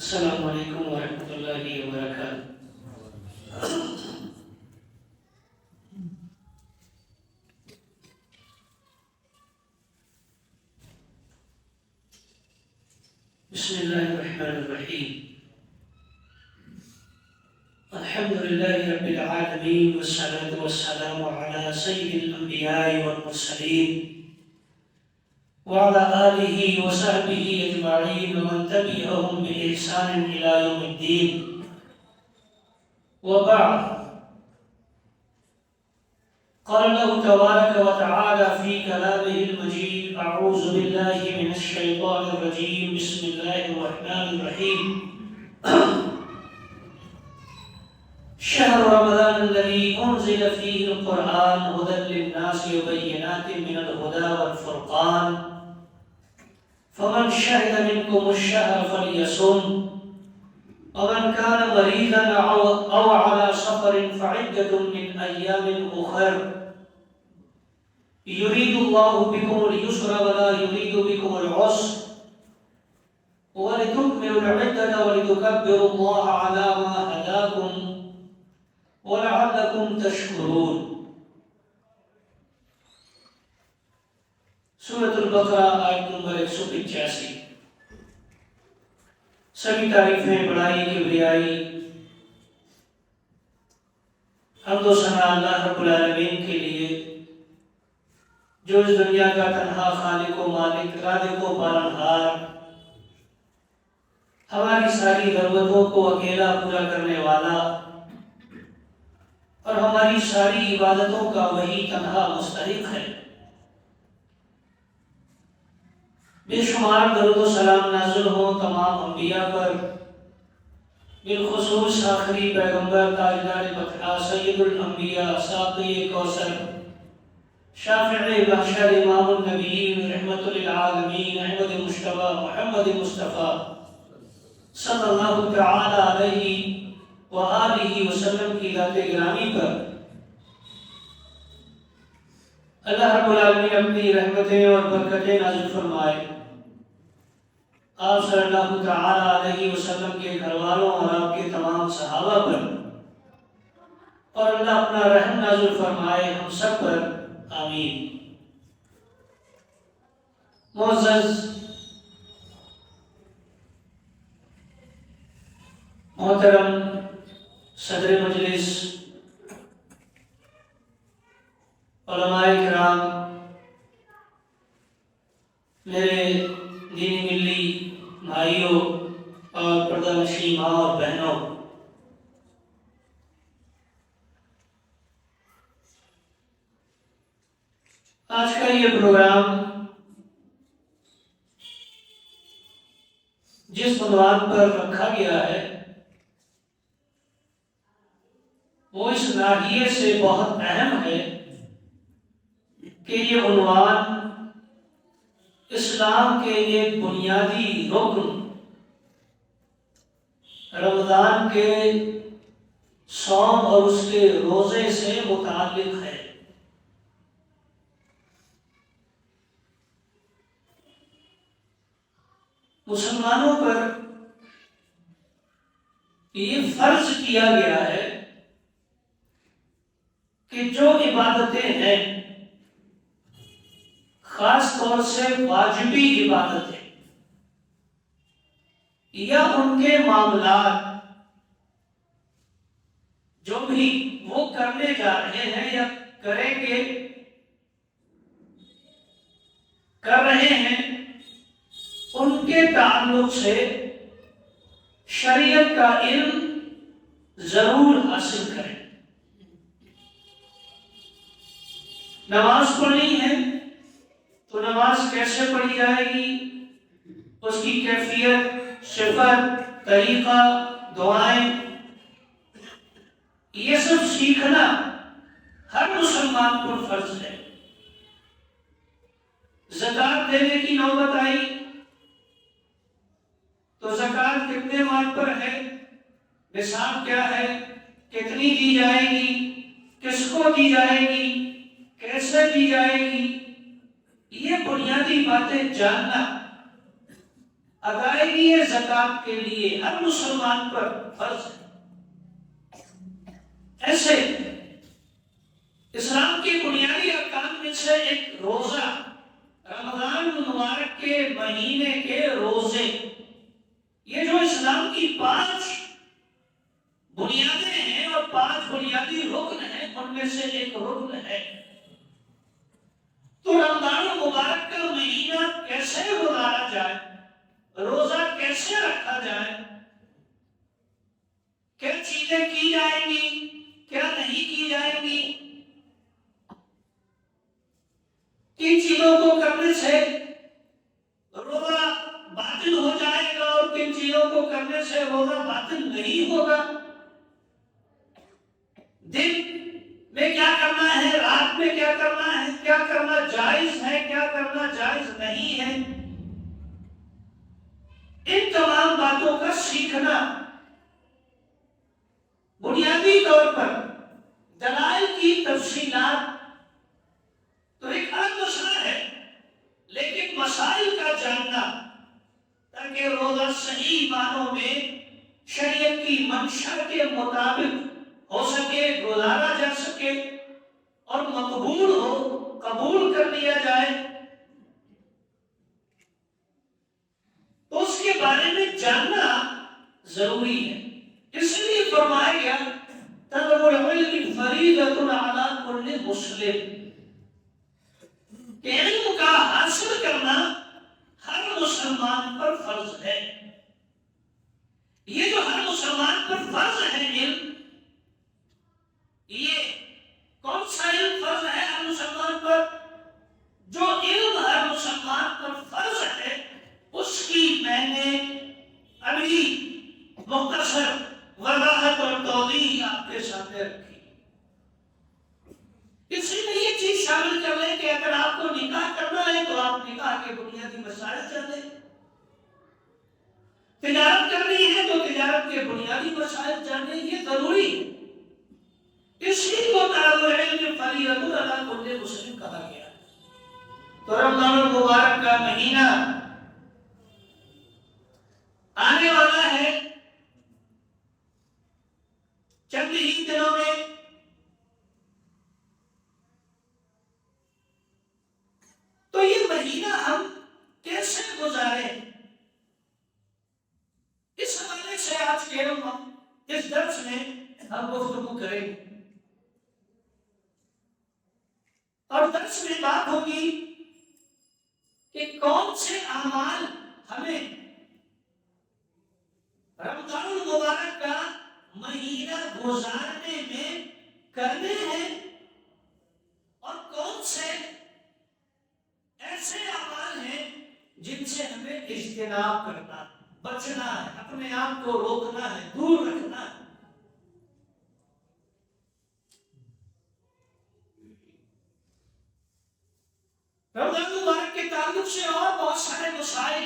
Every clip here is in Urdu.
السلام علیکم ورحمۃ اللہ وبرکاتہ۔ بسم اللہ الرحمن الرحیم۔ الحمد للہ رب العالمین والصلاة والسلام علی سید الانبیاء والمرسلین وعلى آلہ وصحبہ اجمعین ومن تبعهم بإحسان إلى يوم الدین، وبعد۔ قال الله تبارك وتعالى في كلامه المجيد: أعوذ بالله من الشيطان الرجيم، بسم الله الرحمن الرحيم۔ شهر رمضان الذي أنزل فيه القرآن هدى للناس وبينات من الهدى والفرقان، فمن شهد منكم الشهر فليصم، ومن كان مريضا أو على سفر فعدة من أيام أخر، يريد الله بكم اليسر ولا يريد بكم العسر، ولتكملوا العدة ولتكبروا الله على ما هداكم وَلَعَلَّكُمْ تَشْكُرُونَ۔ سورۃ البقرہ آیت نمبر 185۔ سبھی تعریفیں، بڑائی، کبریائی، حمد و ثنا اللہ رب العالمین کے لیے، جو اس دنیا کا تنہا خالق و مالک، رازق و پالنہار، ہماری ساری ضرورتوں کو اکیلا پورا کرنے والا اور ہماری ساری عبادتوں کا وہی تنہا مستحق ہے۔ بے شمار درود و سلام نازل ہوں تمام انبیاء پر، بالخصوص آخری پیغمبر، تاجدار بطحا، سید الانبیاء، ساقی کوثر، شافع محشر، امام النبیین، رحمت للعالمین، احمد مجتبی، محمد مصطفیٰ صلی اللہ تعالی علیہ وآلہ وسلم کی ذات گرامی پر اللہ رب العالمین اپنی رحمتیں اور برکتیں نازل فرمائے۔ آپ صلی اللہ تعالی علیہ وسلم کے گھر والوں اور آپ کے تمام صحابہ پر، اور اللہ اپنا رحم نازل فرمائے ہم سب پر، آمین۔ معزز محترم صدر مجلس، علماء کرام، میرے دینی ملی بھائیوں اور پردہ نشین ماں اور بہنوں، آج کا یہ پروگرام جس عنوان پر رکھا گیا ہے وہ اس ناحیے سے بہت اہم ہے کہ یہ عنوان اسلام کے ایک بنیادی رکن رمضان کے صوم اور اس کے روزے سے متعلق ہے۔ مسلمانوں پر یہ فرض کیا گیا ہے کہ جو عبادتیں ہیں، خاص طور سے واجبی عبادتیں یا ان کے معاملات جو بھی وہ کرنے جا رہے ہیں یا کریں گے، کر رہے ہیں، ان کے تعلق سے شریعت کا علم ضرور حاصل کریں۔ نماز پڑھنی ہے تو نماز کیسے پڑھی جائے گی، اس کی کیفیت، صفت، طریقہ، دعائیں، یہ سب سیکھنا ہر مسلمان پر فرض ہے۔ زکوٰۃ دینے کی نوبت آئی تو زکوٰۃ کتنے مال پر ہے، نصاب کیا ہے، کتنی دی جائے گی، کس کو دی جائے گی، کیسے دی جائے گی، یہ بنیادی باتیں جاننا ادائیگی زکات کے لیے ہر مسلمان پر فرض ہے۔ ایسے اسلام کے بنیادی ارکان میں سے ایک روزہ، رمضان المبارک کے مہینے کے روزے، یہ جو اسلام کی 5 بنیادیں ہیں اور 5 بنیادی رکن ہیں، ان میں سے ایک رکن ہے۔ تو رمضان المبارک کا مہینہ کیسے گزارا جائے، روزہ کیسے رکھا جائے، کیا چیزیں کی جائیں گی، کیا نہیں کی جائیں گی، کن چیزوں کو کرنے سے روزہ باطل ہو جائے گا اور کن چیزوں کو کرنے سے روزہ باطل نہیں ہوگا، دن میں کیا کرنا ہے، رات میں کیا کرنا ہے، کیا کرنا جائز ہے، کیا کرنا جائز نہیں ہے، ان تمام باتوں کا سیکھنا بنیادی طور پر دلائل کی تفصیلات تو ایک الگ مسئلہ ہے، لیکن مسائل کا جاننا تاکہ روزہ صحیح معنوں میں شریعت کی منشا کے مطابق ہو سکے، گزارا جا سکے اور مقبول ہو، قبول کر لیا جائے، تو اس کے بارے میں جاننا ضروری ہے۔ اس لیے فرمایا گیا طلب العلم فریضۃ علی کل مسلم، کہ علم کا حاصل کرنا ہر مسلمان پر فرض ہے۔ یہ جو ہر مسلمان پر فرض ہے علم، یہ کون سا علم فرض ہے ہر مسلمان پر؟ جو علم ہر مسلمان پر فرض ہے اس کی میں نے ابھی مختصر وضاحت اور توضیح آپ کے سامنے رکھی۔ اس میں یہ چیز شامل کر لیں کہ اگر آپ کو نکاح کرنا ہے تو آپ نکاح کے بنیادی مسائل جانیں، تجارت کرنی ہے تو تجارت کے بنیادی مسائل جانیں، یہ ضروری ہے۔ اسی کو طلب العلم فریضۃ علی کل مسلم کہا گیا۔ تو رمضان المبارک کا مہینہ آنے والا ہے چند ہی دنوں میں، تو یہ مہینہ ہم کیسے گزاریں، اس حوالے سے آج کے اس درس میں ہم گفتگو کریں گے، اور درس میں بات ہوگی کہ کون سے اعمال ہمیں رمضان المبارک کا مہینہ گزارنے میں کرنے ہیں اور کون سے ایسے اعمال ہیں جن سے ہمیں اجتناب کرنا، بچنا ہے، اپنے آپ کو روکنا ہے، دور رکھنا ہے۔ رمضان مبارک کے تعلق سے اور بہت سارے مسائل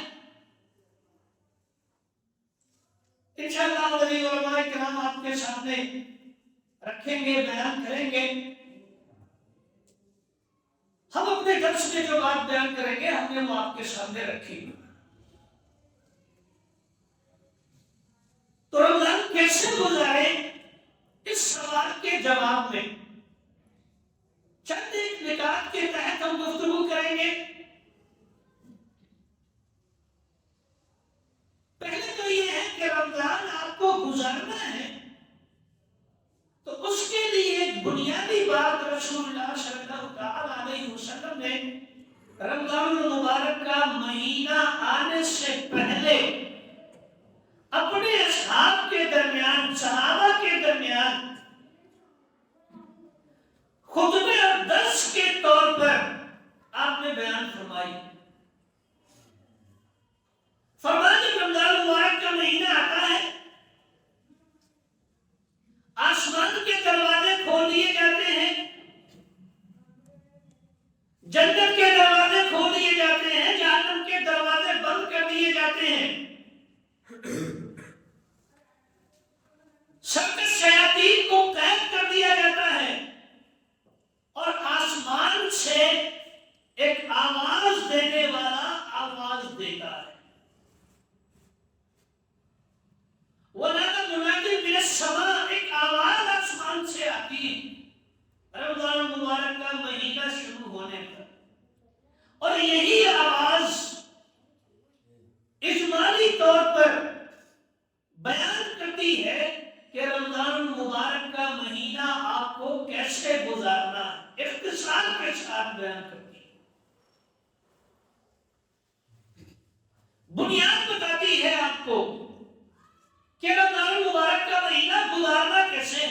انشاءاللہ ولی علماء کرام آپ کے سامنے رکھیں گے، بیان کریں گے۔ ہم اپنے درس میں جو بات بیان کریں گے ہم نے وہ آپ کے سامنے رکھی۔ تو رمضان کیسے گزارے، اس سوال کے جواب میں چند ایک نکات کے تحت ہم گفتگو کریں گے۔ پہلے تو یہ ہے کہ رمضان آپ کو گزارنا ہے تو اس کے لیے ایک بنیادی بات رسول اللہ صلی اللہ علیہ وسلم نے رمضان المبارک کا مہینہ آنے سے پہلے اپنے اصحاب کے درمیان، صحابہ کے درمیان خطبے اور درس کے طور پر آپ نے بیان فرمائی۔ فرمایا جب رمضان المبارک کا مہینہ آتا ہے وَنَادَى مُنَادٍ مِّنَ السَّمَاءِ، ایک آواز آسمان سے آتی ہے رمضان مبارک کا مہینہ شروع ہونے پر، اور یہی آواز اجمالی طور پر بیان کرتی ہے کہ رمضان مبارک کا مہینہ آپ کو کیسے گزارنا ہے، اختصار کے ساتھ بیان کرتی ہے، بنیاد بتاتی ہے آپ کو کہ رمضان مبارک کا مہینہ گزارنا کیسے۔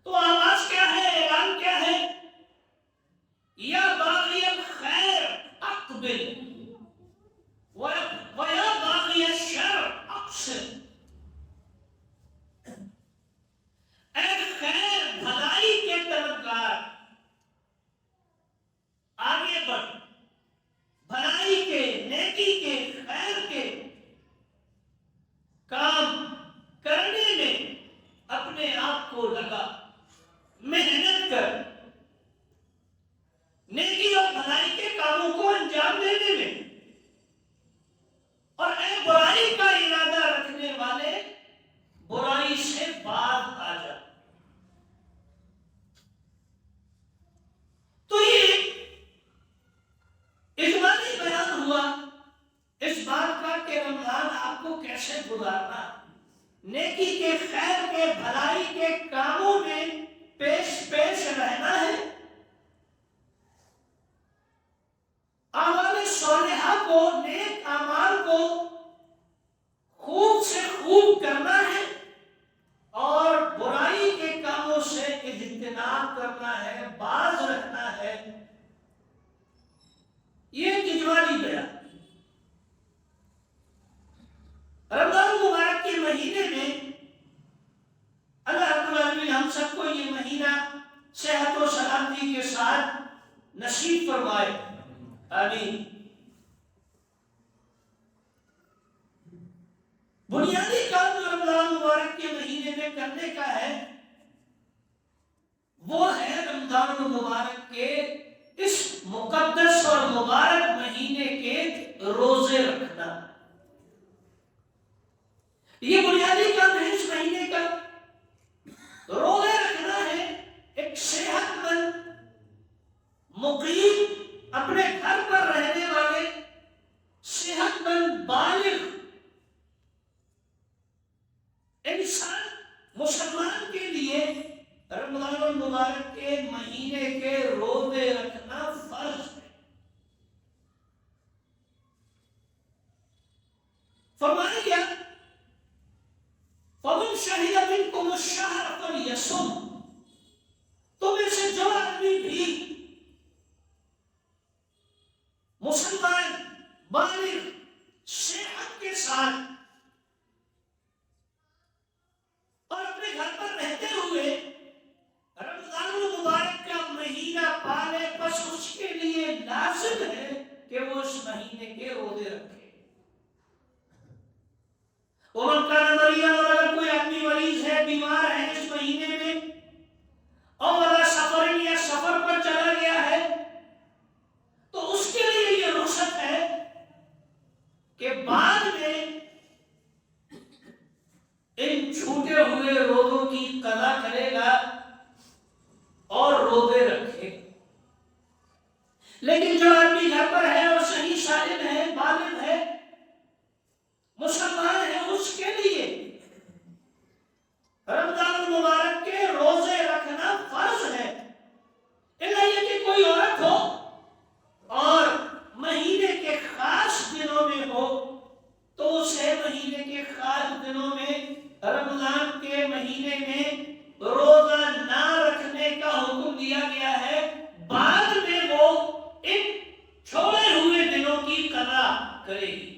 تو آواز کیا ہے، اعلان کیا ہے؟ یا باغی الخیر اقبل وَيَا بَاغِيَ الشَّرِّ اقْصِرْ، اے خیر بھلائی کے طلبگار آگے بڑھ، بھلائی کے، نیکی کے، خیر کے کام کرنے میں اپنے آپ کو لگا، محنت کر، نیکی اور بھلائی کے کاموں کو انجام دینے میں، اور اے برائی کا ارادہ رکھنے والے برائی سے باز آ جا۔ تو یہ اجمالی بیان ہوا اس بات کا کہ رمضان آپ کو کیسے گزارنا، نیکی کے، خیر کے، بھلائی کے کاموں میں پیش رہنا ہے، اعمال صالحہ کو، نیک اعمال کو خوب سے خوب کرنا ہے، اور برائی کے کاموں سے اجتناب کرنا ہے، باز رکھنا ہے۔ یہ اجمالی بیان۔ رمضان مبارک کے مہینے میں اللہ رب العالمین ہم سب کو یہ مہینہ صحت و سلامتی کے ساتھ نصیب فرمائے، آمین۔ بنیادی کام جو رمضان مبارک کے مہینے میں کرنے کا ہے وہ ہے رمضان مبارک کے اس مقدس اور مبارک مہینے کے روزے رکھنا۔ یہ بنیادی کام ہے اس مہینے کا، روزے رکھنا ہے۔ ایک صحت مند، مقیم، اپنے گھر پر رہنے والے صحت مند بالغ انسان مسلمان کے لیے رمضان المبارک کے مہینے کے روزے رکھنا فرض ہے۔ فرمایا گیا فَمَنْ شَهِدَ مِنْكُمُ الشَّهْرَ فَلْيَصُمْ، تم میں سے جو آدمی بھی مسلمان بالغ صحت کے ساتھ اور اپنے گھر پر رہتے ہوئے رمضان المبارک کا مہینہ پالے، بس اس کے لیے لازم ہے کہ وہ اس مہینے کے روزے رکھے۔ ومن کان مریضا، اور اگر کوئی آدمی مریض ہے، بیمار ہے اس مہینے میں، اور علی سفر یا سفر پر چلا گیا ہے، تو اس کے لیے یہ رخصت ہے کہ بعد میں ان چھوٹے ہوئے روزوں کی قضا کرے گا اور روزے رکھے۔ لیکن جو آدمی گھر پر ہے اور صحیح سالم ہے، بالغ ہے، مسلمان ہے، اس کے لیے رمضان المبارک کے روزے رکھنا فرض ہے۔ الا یہ کہ کوئی عورت ہو اور مہینے کے خاص دنوں میں ہو تو اسے مہینے کے خاص دنوں میں، رمضان کے مہینے میں روزہ نہ رکھنے کا حکم دیا گیا ہے، بعد میں وہ ان چھوڑے ہوئے دنوں کی قضا کرے گی۔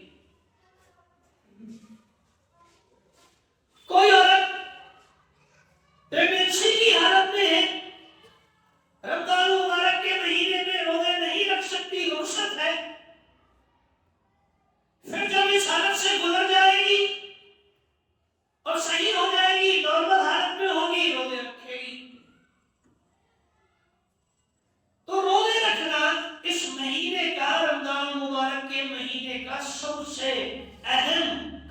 کوئی عورت پریگننسی کی حالت میں ہے، رمضان مبارک کے مہینے میں روزے نہیں رکھ سکتی، رخصت ہے، پھر جب اس حالت سے گزر جائے گی اور صحیح ہو جائے گی، نارمل حالت میں ہوگی، روزے رکھے گی۔ تو روزے رکھنا اس مہینے کا، رمضان مبارک کے مہینے کا سب سے اہم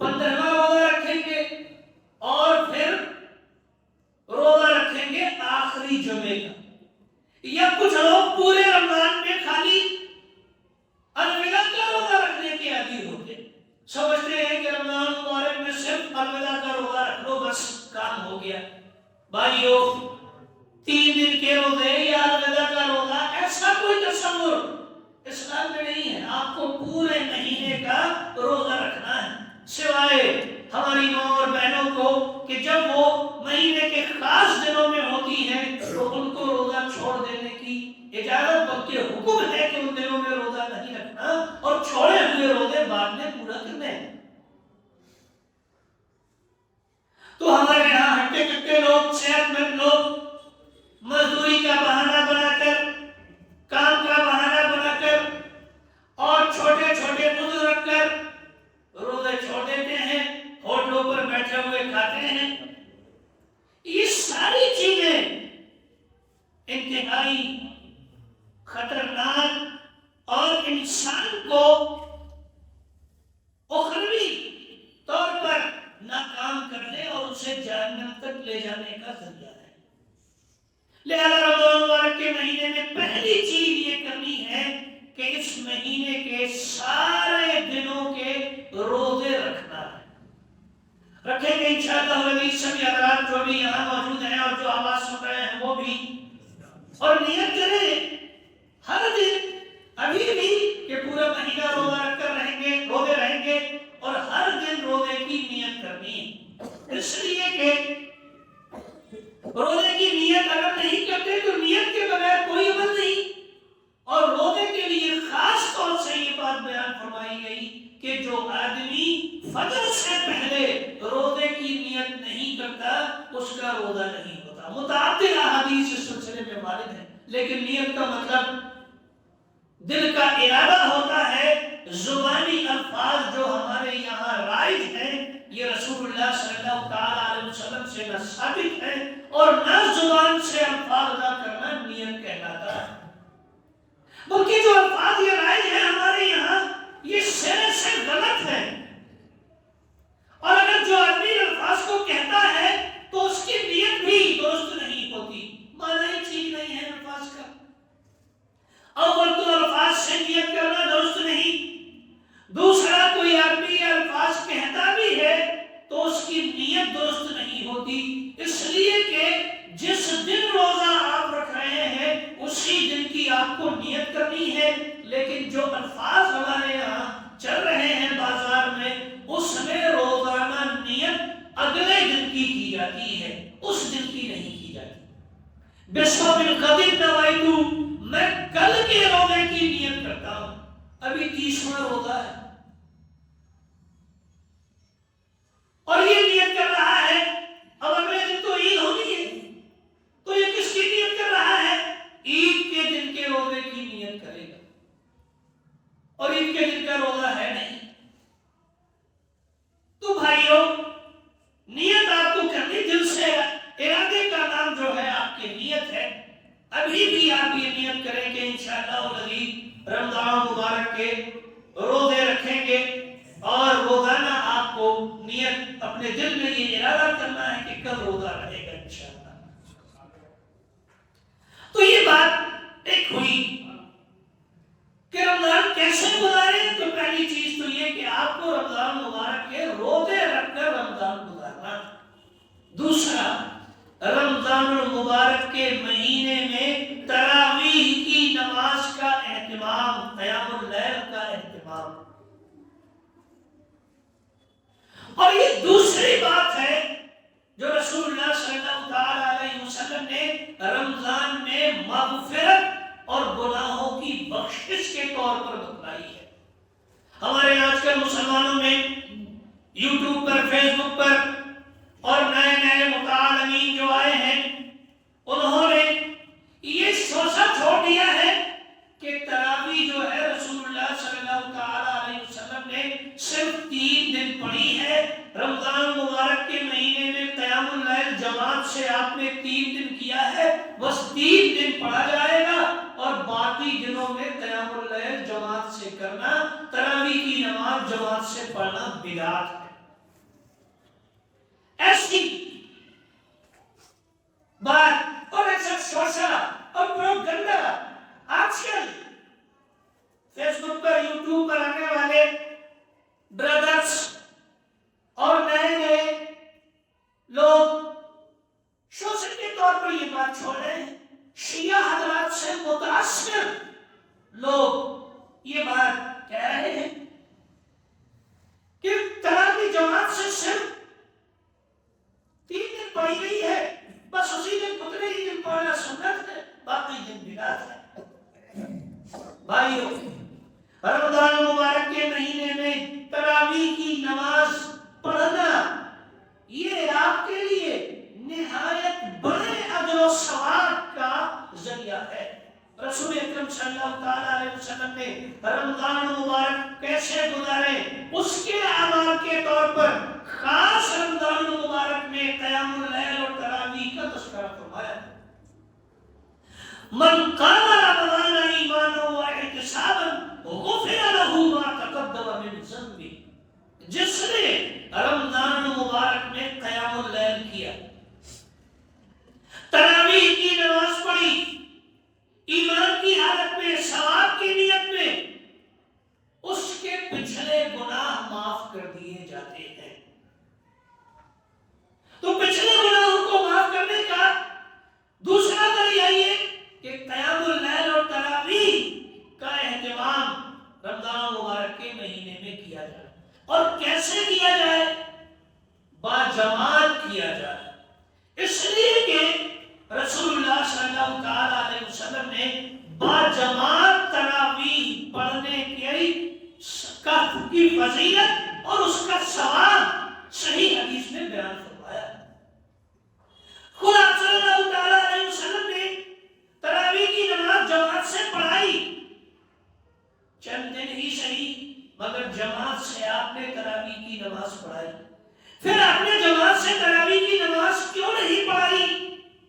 15واں روزہ رکھیں گے اور پھر روزہ رکھیں گے آخری جمعے کا. یا کچھ لوگ پورے رمضان میں خالی الوداع کا روزہ رکھنے کے عادی ہوتے ہیں، سمجھتے ہیں کہ رمضان مبارک میں صرف الوداع کا روزہ رکھ لو بس کام ہو گیا. بھائیو، 3 دن کے روزے یا الوداع کا روزہ ایسا کوئی تصور اسلام میں نہیں ہے. آپ کو پورے مہینے کا روزہ رکھنا ہے، سوائے ہماری ماں اور بہنوں کو کہ جب وہ مہینے کے خاص دنوں میں ہوتی ہیں تو ان کو روزہ چھوڑ دینے کی اجازت، بلکہ حکم ہے کہ ان دنوں میں روزہ نہیں رکھنا اور چھوڑے ہوئے روزے بعد میں پورا کرنے ہیں. تو ہمارے یہاں ہٹے کٹے لوگ، صحت مند لوگ مزدوری کا بہانہ بنا کر، کام کا بہانہ بنا کر اور چھوٹے چھوٹے بت رکھ کر روزے چھوڑ دیتے ہیں، ہوٹلوں پر بیٹھے ہوئے کھاتے ہیں. یہ ساری چیزیں انتہائی خطرناک اور انسان کو اخروی طور پر ناکام کرنے اور اسے جہنم تک لے جانے کا ذریعہ ہے. لہذا رمضان مبارک کے مہینے میں پہلی چیز یہ کرنی ہے کہ اس مہینے کے سارے دنوں کے روزے رکھنا ہے. رکھیں گے انشاءاللہ العزیز سبھی حضرات جو بھی یہاں موجود ہیں اور جو آواز سن رہے ہیں وہ بھی، اور نیت کریں ہر دن ابھی بھی کہ پورا مہینہ روزہ رکھ کر رہیں گے، روزے رہیں گے، اور ہر دن روزے کی نیت کرنی ہے. اس لیے کہ روزے کی نیت اگر نہیں کرتے تو نیت کے بغیر کوئی عمل نہیں. اور روزے کے لیے خاص طور سے یہ بات بیان فرمائی گئی کہ جو آدمی فجر سے پہلے روزے کی نیت نہیں کرتا اس کا روزہ نہیں ہوتا. متعدد احادیث اس سلسلے میں وارد ہیں، لیکن نیت کا مطلب دل کا ارادہ ہوتا ہے. زبانی الفاظ جو ہمارے یہاں رائج ہیں یہ رسول اللہ صلی اللہ علیہ وسلم سے نہ ثابت ہے اور نہ زبان سے الفاظ ادا کرنا نیت کہلاتا ہے. بلکہ جو الفاظ یہ رائج ہیں ہمارے یہاں یہ سرے سے غلط ہے، اور اگر جو آدمی الفاظ کو کہتا ہے تو اس کی نیت بھی درست نہیں ہوتی. معنی ہی ٹھیک نہیں ہے الفاظ کا. اول تو الفاظ سے نیت کرنا درست نہیں، دوسرا کوئی آدمی الفاظ کہتا بھی ہے تو اس کی نیت درست نہیں ہوتی. اس لیے کہ جس دن روزہ آپ رکھ رہے ہیں اسی دن کی آپ کو نیت کرنی ہے، لیکن جو الفاظ ہمارے یہاں چل رہے ہیں بازار میں اس میں روزانہ نیت اگلے دن کی جاتی ہے، اس دن کی نہیں کی جاتی. بسم الغد نویتو، میں کل کے روزے کی نیت کرتا ہوں. ابھی 30واں روزہ ہے اور یہ نیت کر رہا ہے اب اگلے دن تو عید ہونی ہے، تو یہ کس کی نیت کر رہا ہے؟ عید کے دن کے روزے کی نیت کرے گا، اور عید کے دن کا روزہ ہے نہیں. تو بھائیوں، نیت آپ کو کرنی دل سے، ارادے کا نام جو ہے آپ کی نیت ہے. ابھی بھی آپ یہ نیت کریں کہ انشاءاللہ العزیز رمضان مبارک کے روزے رکھیں گے، اور روزانہ آپ کو نیت اپنے دل میں یہ ارادہ کرنا ہے کہ کل روزہ رہے گا انشاءاللہ. تو یہ بات ایک ہوئی کہ رمضان کیسے گزارے. تو پہلی چیز تو یہ کہ آپ کو رمضان مبارک کے روزے رکھ کر رمضان گزارنا. دوسرا، رمضان المبارک کے مہینے میں تراویح کی نماز کا اہتمام، قیام اللیل کا اہتمام. اور یہ دوسری بات ہے جو رسول اللہ صلی اللہ علیہ وسلم نے رمضان میں مغفرت اور گناہوں کی بخشش کے طور پر بتلائی ہے. ہمارے آج کل مسلمانوں میں یوٹیوب پر، فیس بک پر اور نئے نئے متعلمین جو آئے ہیں انہوں نے یہ سوچا چھوڑ دیا ہے کہ تراویح جو ہے رسول اللہ صلی اللہ علیہ وسلم نے صرف 3 دن پڑھی ہے. رمضان مبارک کے مہینے میں قیام اللیل جماعت سے آپ نے 3 دن کیا ہے، بس 3 دن پڑھا جائے گا، اور باقی دنوں میں قیام اللیل جماعت سے کرنا، تراویح کی نماز جماعت سے پڑھنا بدعت ہے. ایسی بات اور ایسا شوشہ اور پروپیگنڈا آج کل فیس بک پر یوٹیوب پر آنے والے برادرز اور نئے نئے لوگ شوشے کے طور پر یہ بات چھوڑ رہے ہیں. شیعہ حضرات سے متاثر لوگ یہ بات کہہ رہے ہیں کہ تراویح جماعت سے صرف 3 دن پڑھی گئی ہے، بس اسی دن اتنے ہی دن پڑھنا سنت ہے، باقی دن بدعت ہے. بھائیو، رمضان مبارک کے مہینے میں تراویح کی نماز پڑھنا یہ آپ کے لیے نہایت بڑے اجر و ثواب کا ذریعہ ہے. رسول اکرم صلی اللہ علیہ وسلم نے رمضان مبارک کیسے گزارے اس کے اعمال کے طور پر خاص رمضان مبارک میں قیام اللیل اور تراویح کا تذکرہ فرمایا. من قام رمضان ایمانا واحتسابا غفر له ما تقدم من ذنبه. جس نے رمضان مبارک میں قیام اللیل کیا، تراویح کی نماز پڑھی، ایمان کی حالت میں، ثواب کی نیت میں، اس کے پچھلے گناہ معاف کر دیے جاتے ہیں. تو پچھلے گناہوں کو معاف کرنے کا دوسرا ذریعہ یہ کہ قیام اللیل اور تراویح کا اہتمام رمضان مبارک کے مہینے میں کیا جائے. اور کیسے کیا جائے؟ باجماعت کیا جائے. اس لیے کہ رسول اللہ صلی اللہ علیہ وسلم نے باجماعت تراویح پڑھنے کی فضیلت اور اس کا ثواب صحیح حدیث میں بیان فرمایا. خدا صلی اللہ علیہ وسلم نے تراویح کی نماز جماعت سے پڑھائی، چند دن ہی صحیح مگر جماعت سے آپ نے تراویح کی نماز پڑھائی. پھر آپ نے جماعت سے تراویح کی نماز کیوں نہیں پڑھائی؟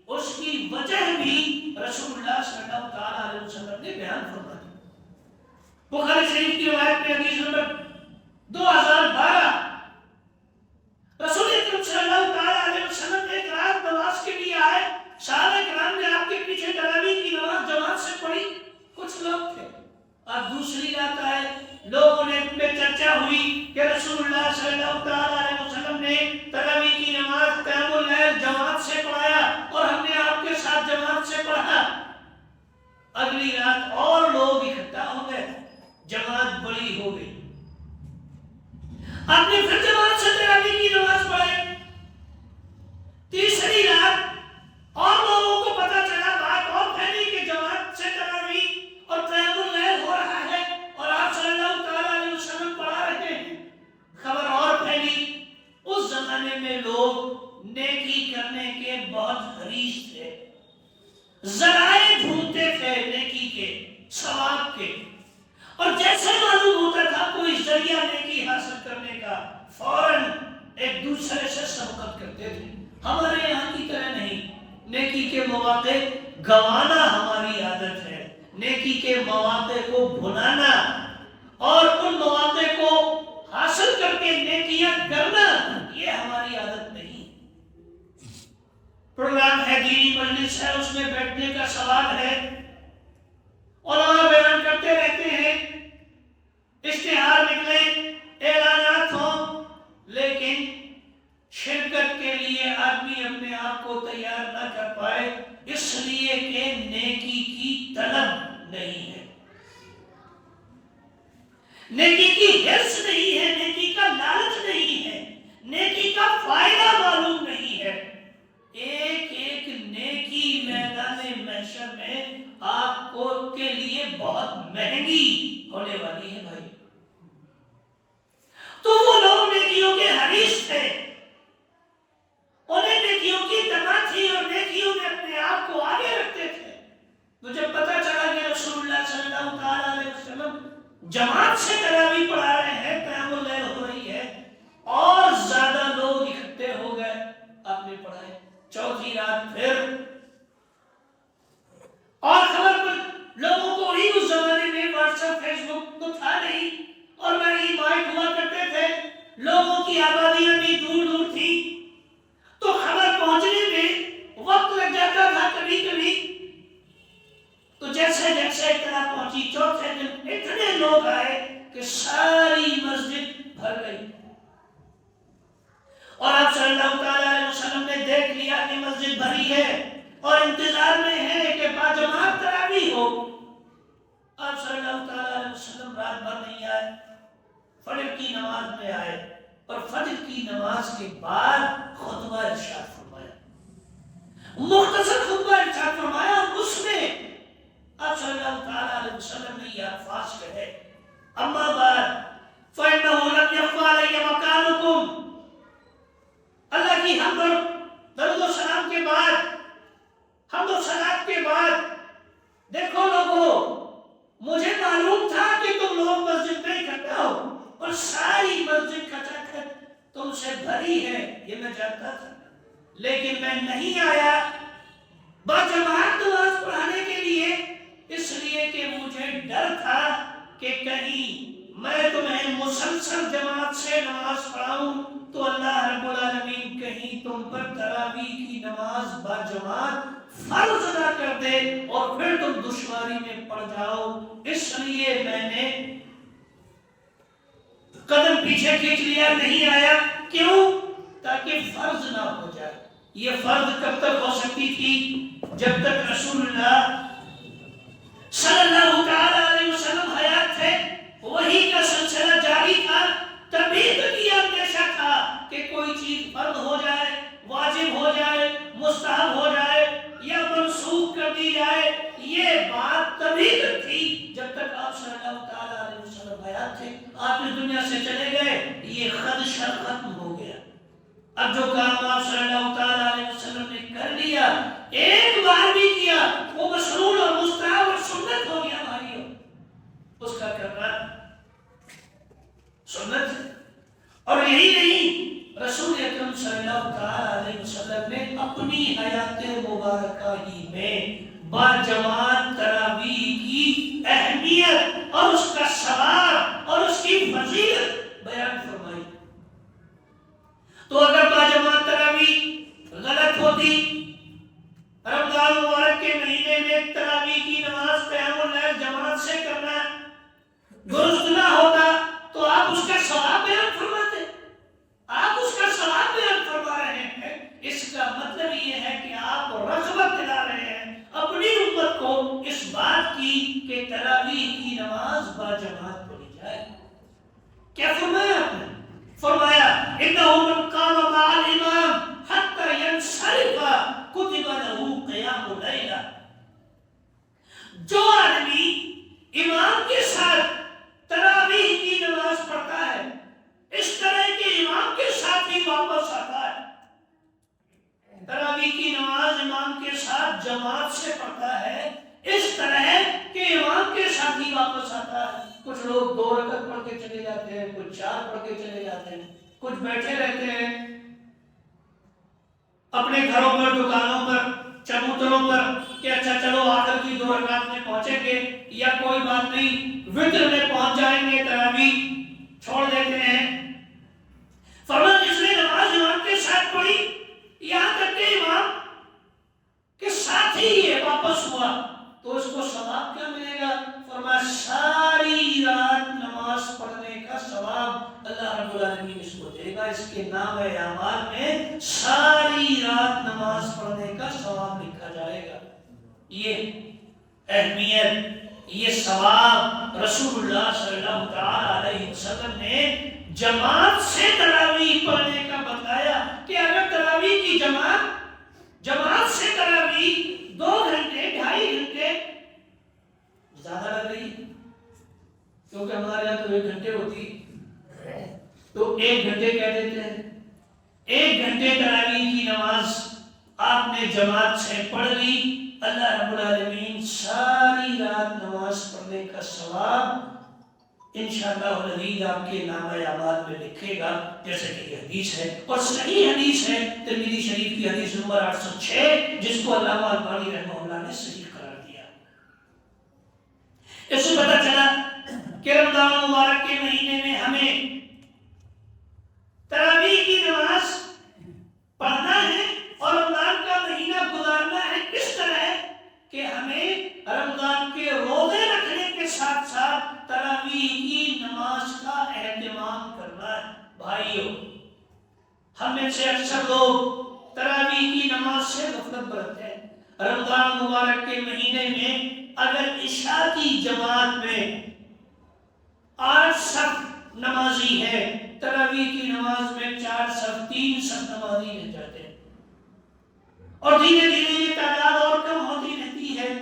اس کی وجہ بھی رسول اللہ صلی اللہ علیہ وسلم نے بیان فرمائی. بخاری شریف کی روایت میں حدیث نمبر 2012 رسول اکرم صلی اللہ علیہ وسلم ایک رات نماز کے لیے آئے. صحابہ کرام نے آپ کے پیچھے تراویح کی نماز جماعت سے پڑھی. کچھ لوگ تھے. اب دوسری رات آئے، لوگوں نے میں چرچا ہوئی کہ رسول اللہ صلی اللہ علیہ وسلم نے تراویح کی نماز قیام اللیل جماعت سے پڑھایا اور ہم نے آپ کے ساتھ جماعت سے پڑھا. اگلی رات اور لوگ اکٹھا ہو گئے، جماعت بڑی ہو گئی. آپ نے پھر جماعت سے تراویح کی نماز پڑھائی. تیسری رات اور لوگوں کو پتہ چلا، بات اور پھیلی کہ جماعت سے تراویح اور قیام اللیل ہو رہا ہے اور آپ صلی اللہ علیہ وسلم پڑھا رہے ہیں. خبر اور پھیلی. اس زمانے میں لوگ نیکی کرنے کے بہت حریص تھے، ذرائع ڈھونڈتے تھے نیکی کے، ثواب کے، اور جیسے معلوم ہوتا تھا کوئی ذریعہ نیکی حاصل کرنے کا فوراً ایک دوسرے سے سبقت کرتے تھے. ہمارے یہاں کی طرح نہیں. نیکی کے مواقع گنوانا ہماری عادت ہے، نیکی کے مواقع کو بھلانا اور ان مواقع کو حاصل کر کے نیکیاں کرنا یہ ہماری عادت نہیں. پروگرام ہے، دینی مجلس ہے، اس میں بیٹھنے کا ثواب ہے، علماء بیان کرتے رہتے ہیں، اشتہار نکلے، اعلانات ہوں، لیکن شرکت کے لیے آدمی اپنے آپ کو تیار نہ کر پائے اس لیے کہ نیکی کی طلب نہیں ہے، نیکی کی حرص نہیں ہے، نیکی کا لالچ نہیں ہے، نیکی کا فائدہ معلوم نہیں ہے. ایک ایک نیکی میدان محشر میں آپ کو کے لیے بہت مہنگی ہونے والی ہے بھائی. تو وہ لوگ نیکیوں کے حریص تھے، انہیں نیکیوں کی تمنا تھی اور نیکیوں میں اپنے آپ کو آگے رکھتے تھے. تو جب پتہ چلا کہ رسول اللہ صلی اللہ علیہ وسلم جماعت سے تراویح پڑھا رہے ہیں، قیام اللیل ہو رہی ہے، اور زیادہ لوگ اکٹھے ہو گئے، آپ نے پڑھائے. چوتھی رات پھر اور خبر پر لوگوں کو ہی اس زمانے میں واٹس ایپ فیس بک تو تھا نہیں اور نہ ہی مائک ہوا کرتے تھے، لوگوں کی آبادیاں بھی دور دور تھی. اور آپ صلی اللہ تعالیٰ علیہ وسلم نے دیکھ لیا کہ مسجد بھری ہے اور انتظار میں ہے کہ باجماعت تراویح ہو. آپ صلی اللہ تعالیٰ علیہ وسلم رات بھر نہیں آئے، فجر کی نماز میں آئے اور فجر کی نماز کے بعد خطبہ ارشاد فرمایا، مختصر خطبہ ارشاد فرمایا، اور اس میں آپ صلی اللہ تعالیٰ علیہ وسلم نے یہ الفاظ کہے، اما بعد فإنه لم يخفى علي مكانكم. اللہ کی حمد اور درود و سلام کے بعد، حمد و صلات کے بعد، دیکھو لوگو، مجھے معلوم تھا کہ تم لوگ مسجد میں اکٹھا ہو اور ساری مسجد کھچکھچ تم سے بھری ہے، یہ میں جانتا تھا، لیکن میں نہیں آیا باجماعت نماز پڑھانے کے لیے، اس لیے کہ مجھے ڈر تھا کہ کہیں میں تمہیں مسلسل جماعت سے نماز پڑھاؤں تو اللہ رب العالمین کہیں تم پر تراویح کی نماز باجماعت فرض ادا کر دے اور پھر تم دشواری میں پڑ جاؤ. اس لیے میں نے قدم پیچھے کھینچ لیا، نہیں آیا. کیوں؟ تاکہ فرض نہ ہو جائے. یہ فرض کب تک ہو سکتی تھی؟ جب تک رسول اللہ صلی اللہ تعالی علیہ وسلم حیات تھے، وہی کا سلسلہ جاری تھا. تبھی تک یہ اندیشہ تھا کہ کوئی چیز فرض ہو جائے، واجب ہو جائے، مستحب ہو جائے یا منسوخ کر دی جائے. یہ بات تبھی تک تھی جب تک آپ صلی اللہ تعالی علیہ وسلم حیات تھے. آپ اس دنیا سے چلے گئے، یہ خدشہ ختم ہو گیا. اب جو کام آپ صلی اللہ تعالی علیہ وسلم نے کر لیا، ایک بار بھی کیا، وہ مسنون اور مستحب اور سنت ہو گیا بھائیو. اس کا کرنا سنت ہے. اور یہی نہیں، رسول اکرم صلی اللہ تعالی علیہ وسلم نے اپنی حیات مبارکہ ہی میں باجماعت تراویح کی اہمیت اور اس کا ثواب اور اس کی فضیلت بیان فرمائی. تو اگر باجماعت تراویح غلط ہوتی، رمضان مبارک کے مہینے میں تراویح کی نماز قیام اللیل جماعت سے کرنا درست نہ ہوتا تو آپ اس کا ثواب بیان فرماتے. آپ اس کا ثواب بیان فرما رہے ہیں. اس کا مطلب یہ ہے کہ آپ رغبت دلا رہے ہیں اپنی امت کو اس بات کی کہ تراویح کی نماز باجماعت پڑھی جائے. کیا فرمایا آپ نے؟ فرمایا انه من قام مع الامام حتى ينصرف كتب له قيام الليل. جو آدمی امام کے ساتھ تراویح کی نماز پڑھتا ہے، اس طرح کے امام کے ساتھ ہی واپس آتا ہے. تراویح کی نماز امام کے ساتھ جماعت سے پڑھتا ہے، اس طرح کہ امام کے ساتھ ہی واپس آتا ہے. کچھ لوگ 2 رکعت پڑھ کے چلے جاتے ہیں، کچھ 4 پڑھ کے چلے جاتے ہیں، کچھ بیٹھے رہتے ہیں اپنے گھروں پر، دکانوں پر، چبوتروں پر کہ اچھا چلو آخر کی 2 رکعت میں پہنچیں گے یا کوئی بات نہیں وتر میں پہنچ جائیں گے، تراویح چھوڑ دیتے ہیں. فرمایا جس نے نماز امام کے ساتھ پڑھی، یہاں تک کہ امام کے ساتھ ہی یہ واپس ہوا، تو اس کو ثواب کیا ملے گا؟ فرمایا ساری رات نماز پڑھنے کا ثواب اللہ رب العالمین اس کو دے گا. اس کے نام اعمال میں ساری رات نماز پڑھنے کا ثواب لکھا جائے گا. یہ اہمیت، یہ ثواب رسول اللہ صلی اللہ تعالی علیہ وسلم نے جماعت سے تراویح پڑھنے کا بتایا کہ اگر تراویح کی جماعت سے تراویح 2 گھنٹے 2.5 گھنٹے زیادہ لگ رہی ہے، کیونکہ ہمارے یہاں تو 1 گھنٹے ہوتی تو 1 گھنٹے کہہ دیتے ہیں. 1 گھنٹے تراویح کی نماز آپ نے جماعت سے پڑھ لی، اللہ رب العالمین ساری رات نماز پڑھنے کا ثواب انشاءاللہ العزیز آپ کے نام اعمال میں لکھے گا. جیسے کہ یہ حدیث ہے اور صحیح حدیث ہے، ترمذی شریف کی حدیث نمبر 806، جس کو علامہ البانی رحمہ اللہ نے صحیح قرار دیا. اس سے پتہ چلا کہ رمضان مبارک کے مہینے میں ہمیں تراویح کی نماز پڑھنا ہے اور رمضان کا مہینہ گزارنا ہے اس طرح کہ ہمیں رمضان کے روزے رکھنے کے ساتھ ساتھ تراویح کی نماز کا اہتمام کرنا ہے. بھائیو، ہم میں سے اکثر لوگ تراویح کی نماز سے غفلت برتتے ہیں۔ رمضان مبارک کے مہینے میں اگر عشاء کی جماعت میں 8 صف نمازی ہے، تراویح کی نماز میں 4 صف 3 صف نمازی رہ جاتے ہیں، اور دھیرے دھیرے یہ تعداد اور کم ہوتی رہتی ہے۔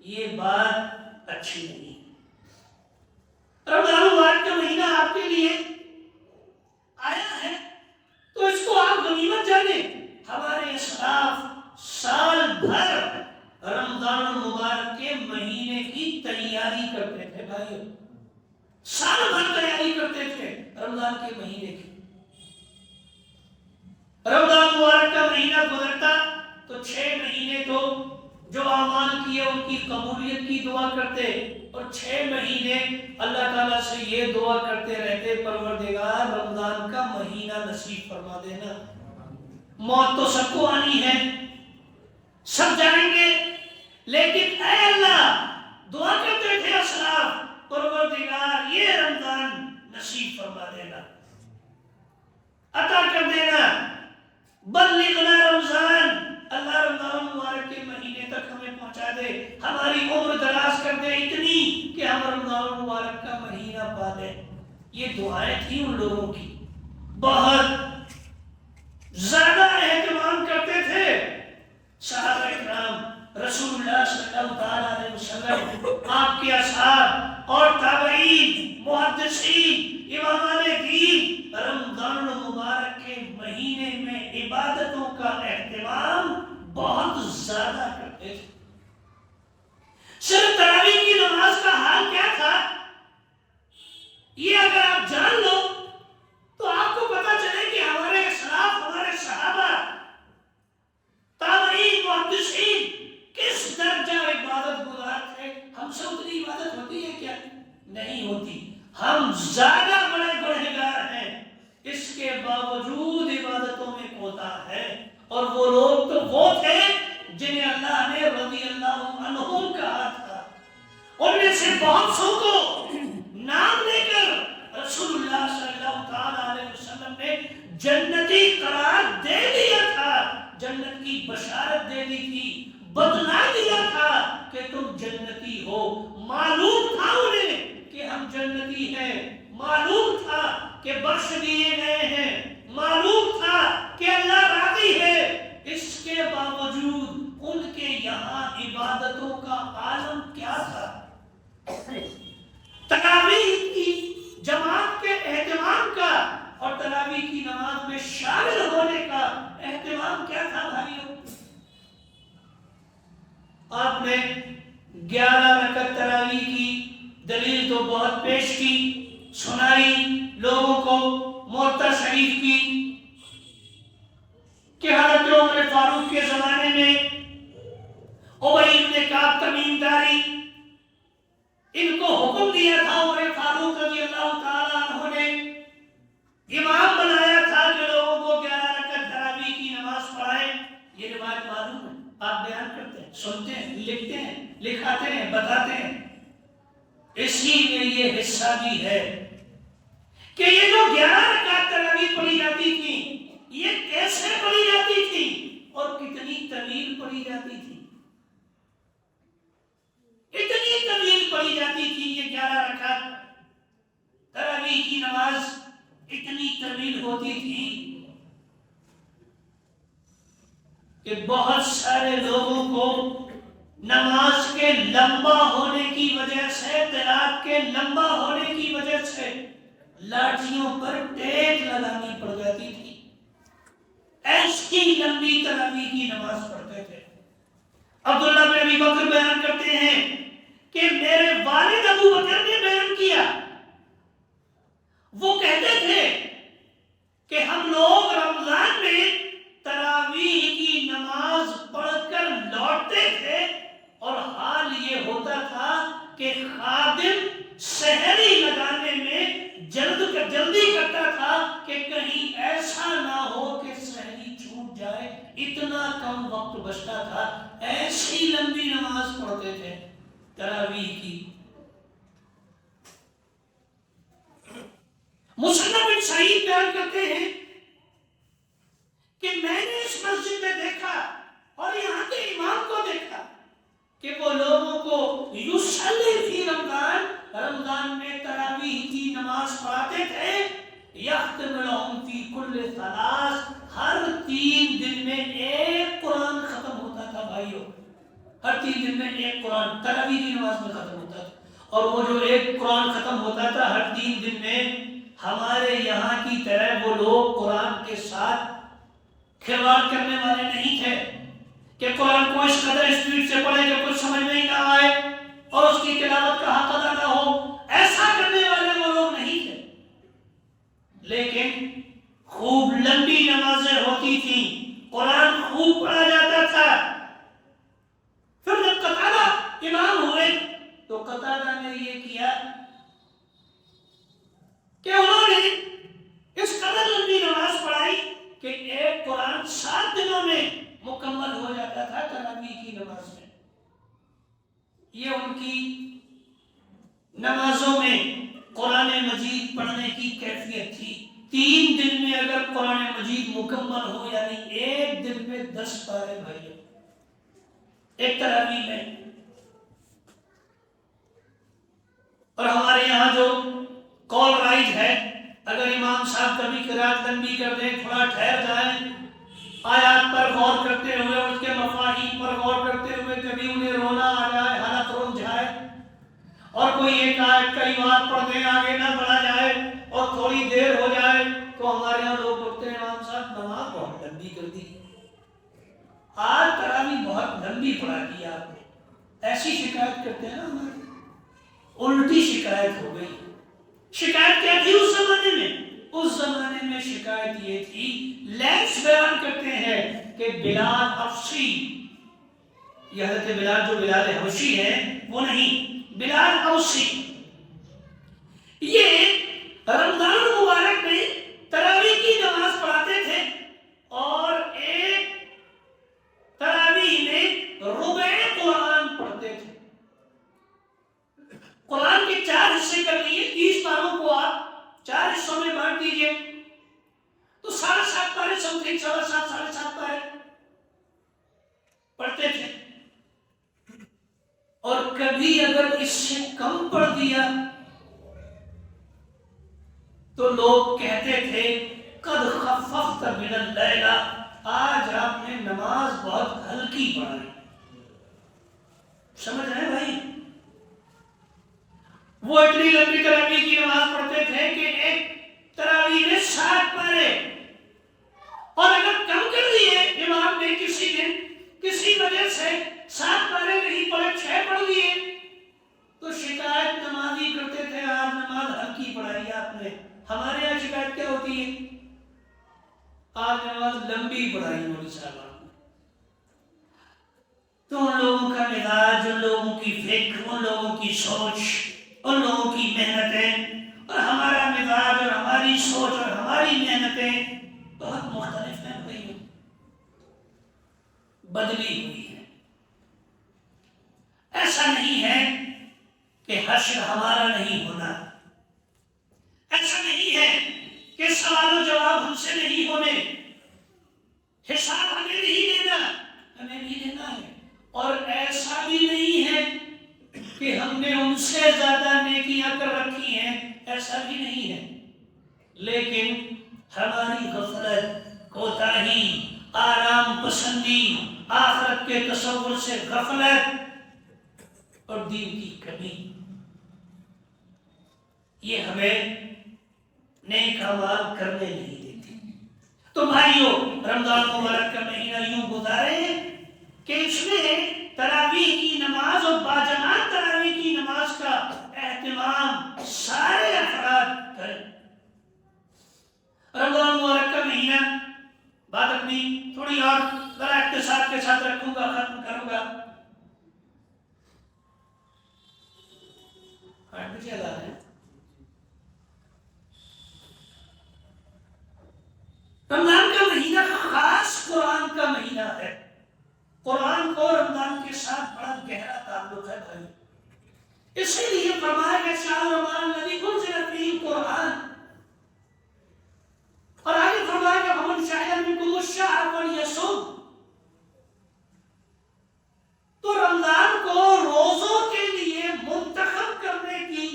یہ بات اچھی نہیں۔ رمضان مبارک کا مہینہ آپ کے لیے آیا ہے تو اس کو آپ غنیمت جانیں۔ ہمارے اسلاف سال بھر رمضان مبارک کے مہینے کی تیاری کرتے تھے بھائیو، سال بھر تیاری کرتے تھے رمضان کے مہینے کی۔ رمضان مبارک کا مہینہ گزرتا تو 6 مہینے تو جو اعمال کیے ان کی قبولیت کی دعا کرتے، اور 6 مہینے اللہ تعالیٰ سے یہ دعا کرتے رہتے، پروردگار رمضان کا مہینہ نصیب فرما دینا۔ موت تو سب کو آنی ہے، سب جائیں گے، لیکن اے اللہ دعا کرتے تھے اسلاف، پروردگار یہ رمضان نصیب فرما دینا، عطا کر دینا، بلغنا رمضان، اللہ رمضان مبارک کے مہینے تک ہمیں پہنچا دے، ہماری عمر دراز کر دے اتنی کہ ہم رمضان مبارک کا مہینہ پا لیں۔ یہ دعائیں تھیں ان لوگوں کی، بہت زیادہ اہتمام کرتے تھے صحابہ کرام، رسول اللہ صلی اللہ علیہ وسلم، آپ کے اصحاب اور تابعین، محدثین، امامان دین رمضان المبارک کے مہینے میں عبادتوں کا اہتمام بہت زیادہ کرتے تھے۔ صرف تراویح کی نماز کا حال کیا تھا، یہ اگر آپ جان لو تو آپ کو پتا چلے کہ ہمارے اسلاف، ہمارے صحابہ، تابعین، محدثین کس درجہ عبادت گزار تھے۔ ہم سے اتنی عبادت ہوتی ہے کیا؟ نہیں ہوتی۔ ہم زیادہ بڑے گنہگار ہیں، اس کے باوجود عبادتوں میں کوتاہ ہے، اور وہ لوگ تو وہ تھے جنہیں اللہ نے رضی اللہ عنہم کہا تھا۔ ان میں سے بہت سو کو نام لے کر رسول اللہ صلی اللہ علیہ وسلم نے جنتی قرار دے دیا تھا، جنت کی بشارت دے دی تھی، بتلا دیا تھا کہ تم جنتی ہو۔ معلوم تھا انہیں کہ ہم جنتی ہیں، معلوم تھا کہ بخش دیے گئے ہیں، معلوم تھا کہ اللہ راضی ہے، اس کے باوجود ان کے یہاں عبادتوں کا عالم کیا تھا۔ تراویح کی جماعت کے اہتمام کا اور تراویح کی نماز میں شامل ہونے کا اہتمام کیا تھا بھائیوں؟ آپ نے 11 رکعت تراویح کی دلیل تو بہت پیش کی، سنائی لوگوں کو، موطا شریف کی کہ حضرت عمر فاروق کے زمانے میں ابی بن کعب تمیم داری ان کو حکم دیا تھا، عمر فاروق رضی اللہ تعالیٰ عنہ نے امام بنایا تھا کہ لوگوں کو 11 رکعت تراویح کی نماز پڑھائیں۔ یہ روایت معلوم ہے، آپ بیان کرتے ہیں، سنتے ہیں، لکھتے ہیں، لکھاتے ہیں، بتاتے ہیں۔ اسی میں یہ حصہ بھی ہے کہ یہ جو 11 رکعت تراویح پڑھی جاتی تھی، یہ کیسے پڑھی جاتی تھی اور کتنی طویل پڑھی جاتی تھی۔ اتنی طویل پڑھی جاتی تھی یہ 11 رکعت تراویح کی نماز، اتنی طویل ہوتی تھی کہ بہت سارے لوگوں کو نماز کے لمبا ہونے کی وجہ سے، قرات کے لمبا ہونے کی وجہ سے لاٹھیوں پر ٹیک لگانی پڑ جاتی تھی۔ ایسی لمبی تراویح کی نماز پڑھتے تھے۔ عبداللہ بن ابی بکر بیان کرتے ہیں کہ میرے والد ابو بکر نے بیان کیا، وہ کہتے تھے کہ ہم لوگ رمضان میں تراویح کی نماز پڑھ کر لوٹتے تھے، اور حال یہ ہوتا تھا کہ خادم سحری لگانے میں جلدی کرتا تھا کہ کہیں ایسا نہ ہو کہ سحری چھوٹ جائے، اتنا کم وقت بچتا تھا، ایسی لمبی نماز پڑھتے تھے تراویح کی۔ مصنف بن سعید بیان کرتے ہیں فی کل ثلاث، ہر 3 دن میں ایک قرآن ختم ہوتا تھا بھائیو، ہر 3 دن میں ایک قرآن تراویح کی نماز میں ختم ہوتا تھا. اور وہ جو ایک قرآن ختم ہوتا تھا ہر 3 دن میں، ہمارے یہاں کی طرح وہ لوگ قرآن کے ساتھ کھلواڑ کرنے والے نہیں تھے کہ قرآن کو اس قدر اسپیڈ سے پڑھے کہ کچھ سمجھ میں ہی نہ آئے اور اس کی تلاوت کا حق ادا نہ ہو. ایسا کرنے والے وہ لوگ نہیں تھے، لیکن خوب لمبی نمازیں ہوتی تھیں، قرآن خوب پڑھا جاتا تھا. پھر جب قتادہ امام ہوئے تو قتادہ نے یہ کیا کہ انہوں نے اس قدر لمبی نماز پڑھائی کہ ایک قرآن 7 دنوں میں مکمل ہو جاتا تھا تراویح کی نماز میں. یہ ان کی نمازوں میں قرآن مجید پڑھنے کی کیفیت تھی. 3 دن میں اگر قرآن مجید مکمل ہو، یعنی ایک دن میں 10 پارے بھائی ایک تراویح میں. اور ہمارے یہاں جو قول رائج ہے، اگر امام صاحب کبھی قرات لمبی کر دیں، تھوڑا ٹھہر جائیں، آیات پر غور کرتے ہوئے، اس کے مفاہیم پر غور کرتے ہوئے، کبھی انہیں رونا آ جائے، حالت رون جائے، اور کوئی ایک آیت کئی بار پڑھ دیں، آگے نہ بڑھا جائے اور تھوڑی دیر ہو جائے، تو ہمارے یہاں لوگ بولتے ہیں امام صاحب نماز بہت لمبی کر دی، آج تراویح بہت لمبی پڑھا دی آپ نے. ایسی شکایت کرتے ہیں نا ہمارے، الٹی شکایت ہو گئی. شکایت کیا تھی اس زمانے میں؟ اس زمانے میں شکایت یہ تھی، لیکس بیان کرتے ہیں کہ بلال حبشی، یہ حضرت بلال جو بلال حبشی ہے وہ نہیں، بلال حبشی، یہ رمضان مبارک میں تراویح کی نماز پڑھاتے تھے اور ایک تراویح میں ربع قرآن پڑھتے تھے. قرآن کے 4 حصے کر لیے، 30 پاروں کو آپ 4 حصوں میں بانٹ دیجئے تو 7.5 پارے سمتھنگ، 7.5 پارے پڑھتے تھے. اور کبھی اگر اس سے کم پڑھ دیا تو لوگ کہتے تھے قد خففت من اللیل، آج آپ نے نماز بہت ہلکی پڑھائی. سمجھ رہے ہیں بھائی؟ وہ اتنی لمبی تراویح کی نماز پڑھتے تھے کہ ایک تراویح میں 7 پارے، اور اگر کم کر دیے امام نے کسی دن کسی وجہ سے 7 پارے نہیں پڑھے، 6 پڑھ دیے، تو شکایت نمازی کرتے تھے آج نماز ہلکی پڑھائی آپ نے. ہمارے یہاں شکایت کیا ہوتی ہے؟ آج نماز لمبی پڑھائی مولوی صاحب. تو ان لوگوں کا مزاج، ان لوگوں کی فکر، ان لوگوں کی سوچ، ان لوگوں کی محنتیں اور ہمارا مزاج اور ہماری سوچ اور ہماری محنتیں بہت مختلف ہیں بھائی، بدلی ہوئی ہیں. ایسا نہیں ہے کہ حشر ہمارا نہیں ہونا، ایسا نہیں ہے کہ سوال و جواب ہم سے نہیں ہونے، حساب ہمیں نہیں دینا، ہمیں نہیں دینا ہے. اور ایسا بھی نہیں ہے کہ ہم نے ان سے زیادہ نیکیاں کر رکھی ہیں، ایسا بھی نہیں ہے. لیکن ہماری غفلت، کوتاہی، آرام پسندی، آخرت کے تصور سے غفلت اور دین کی کمی، یہ ہمیں نیک اعمال کرنے نہیں دیتی. تو بھائیو، رمضان مبارک کا مہینہ یوں گزارے کہ اس میں تراویح کی نماز اور باجماعت تراویح کی نماز کا اہتمام سارے افراد کریں. رمضان مبارک کا مہینہ، بات اپنی تھوڑی اور ذرا اختصار کے ساتھ رکھوں گا، ختم کروں گا. 8 بجے اذان ہے. رمضان کا مہینہ خاص قرآن کا مہینہ ہے. قرآن کو رمضان کے ساتھ بڑا گہرا تعلق ہے بھائی. اسی لیے فرمایا کہ شہر رمضان الذی انزل فیہ القرآن، اور آگے فرمایا کہ فمن شہد منکم الشہر فلیصم. تو رمضان کو روزوں کے لیے منتخب کرنے کی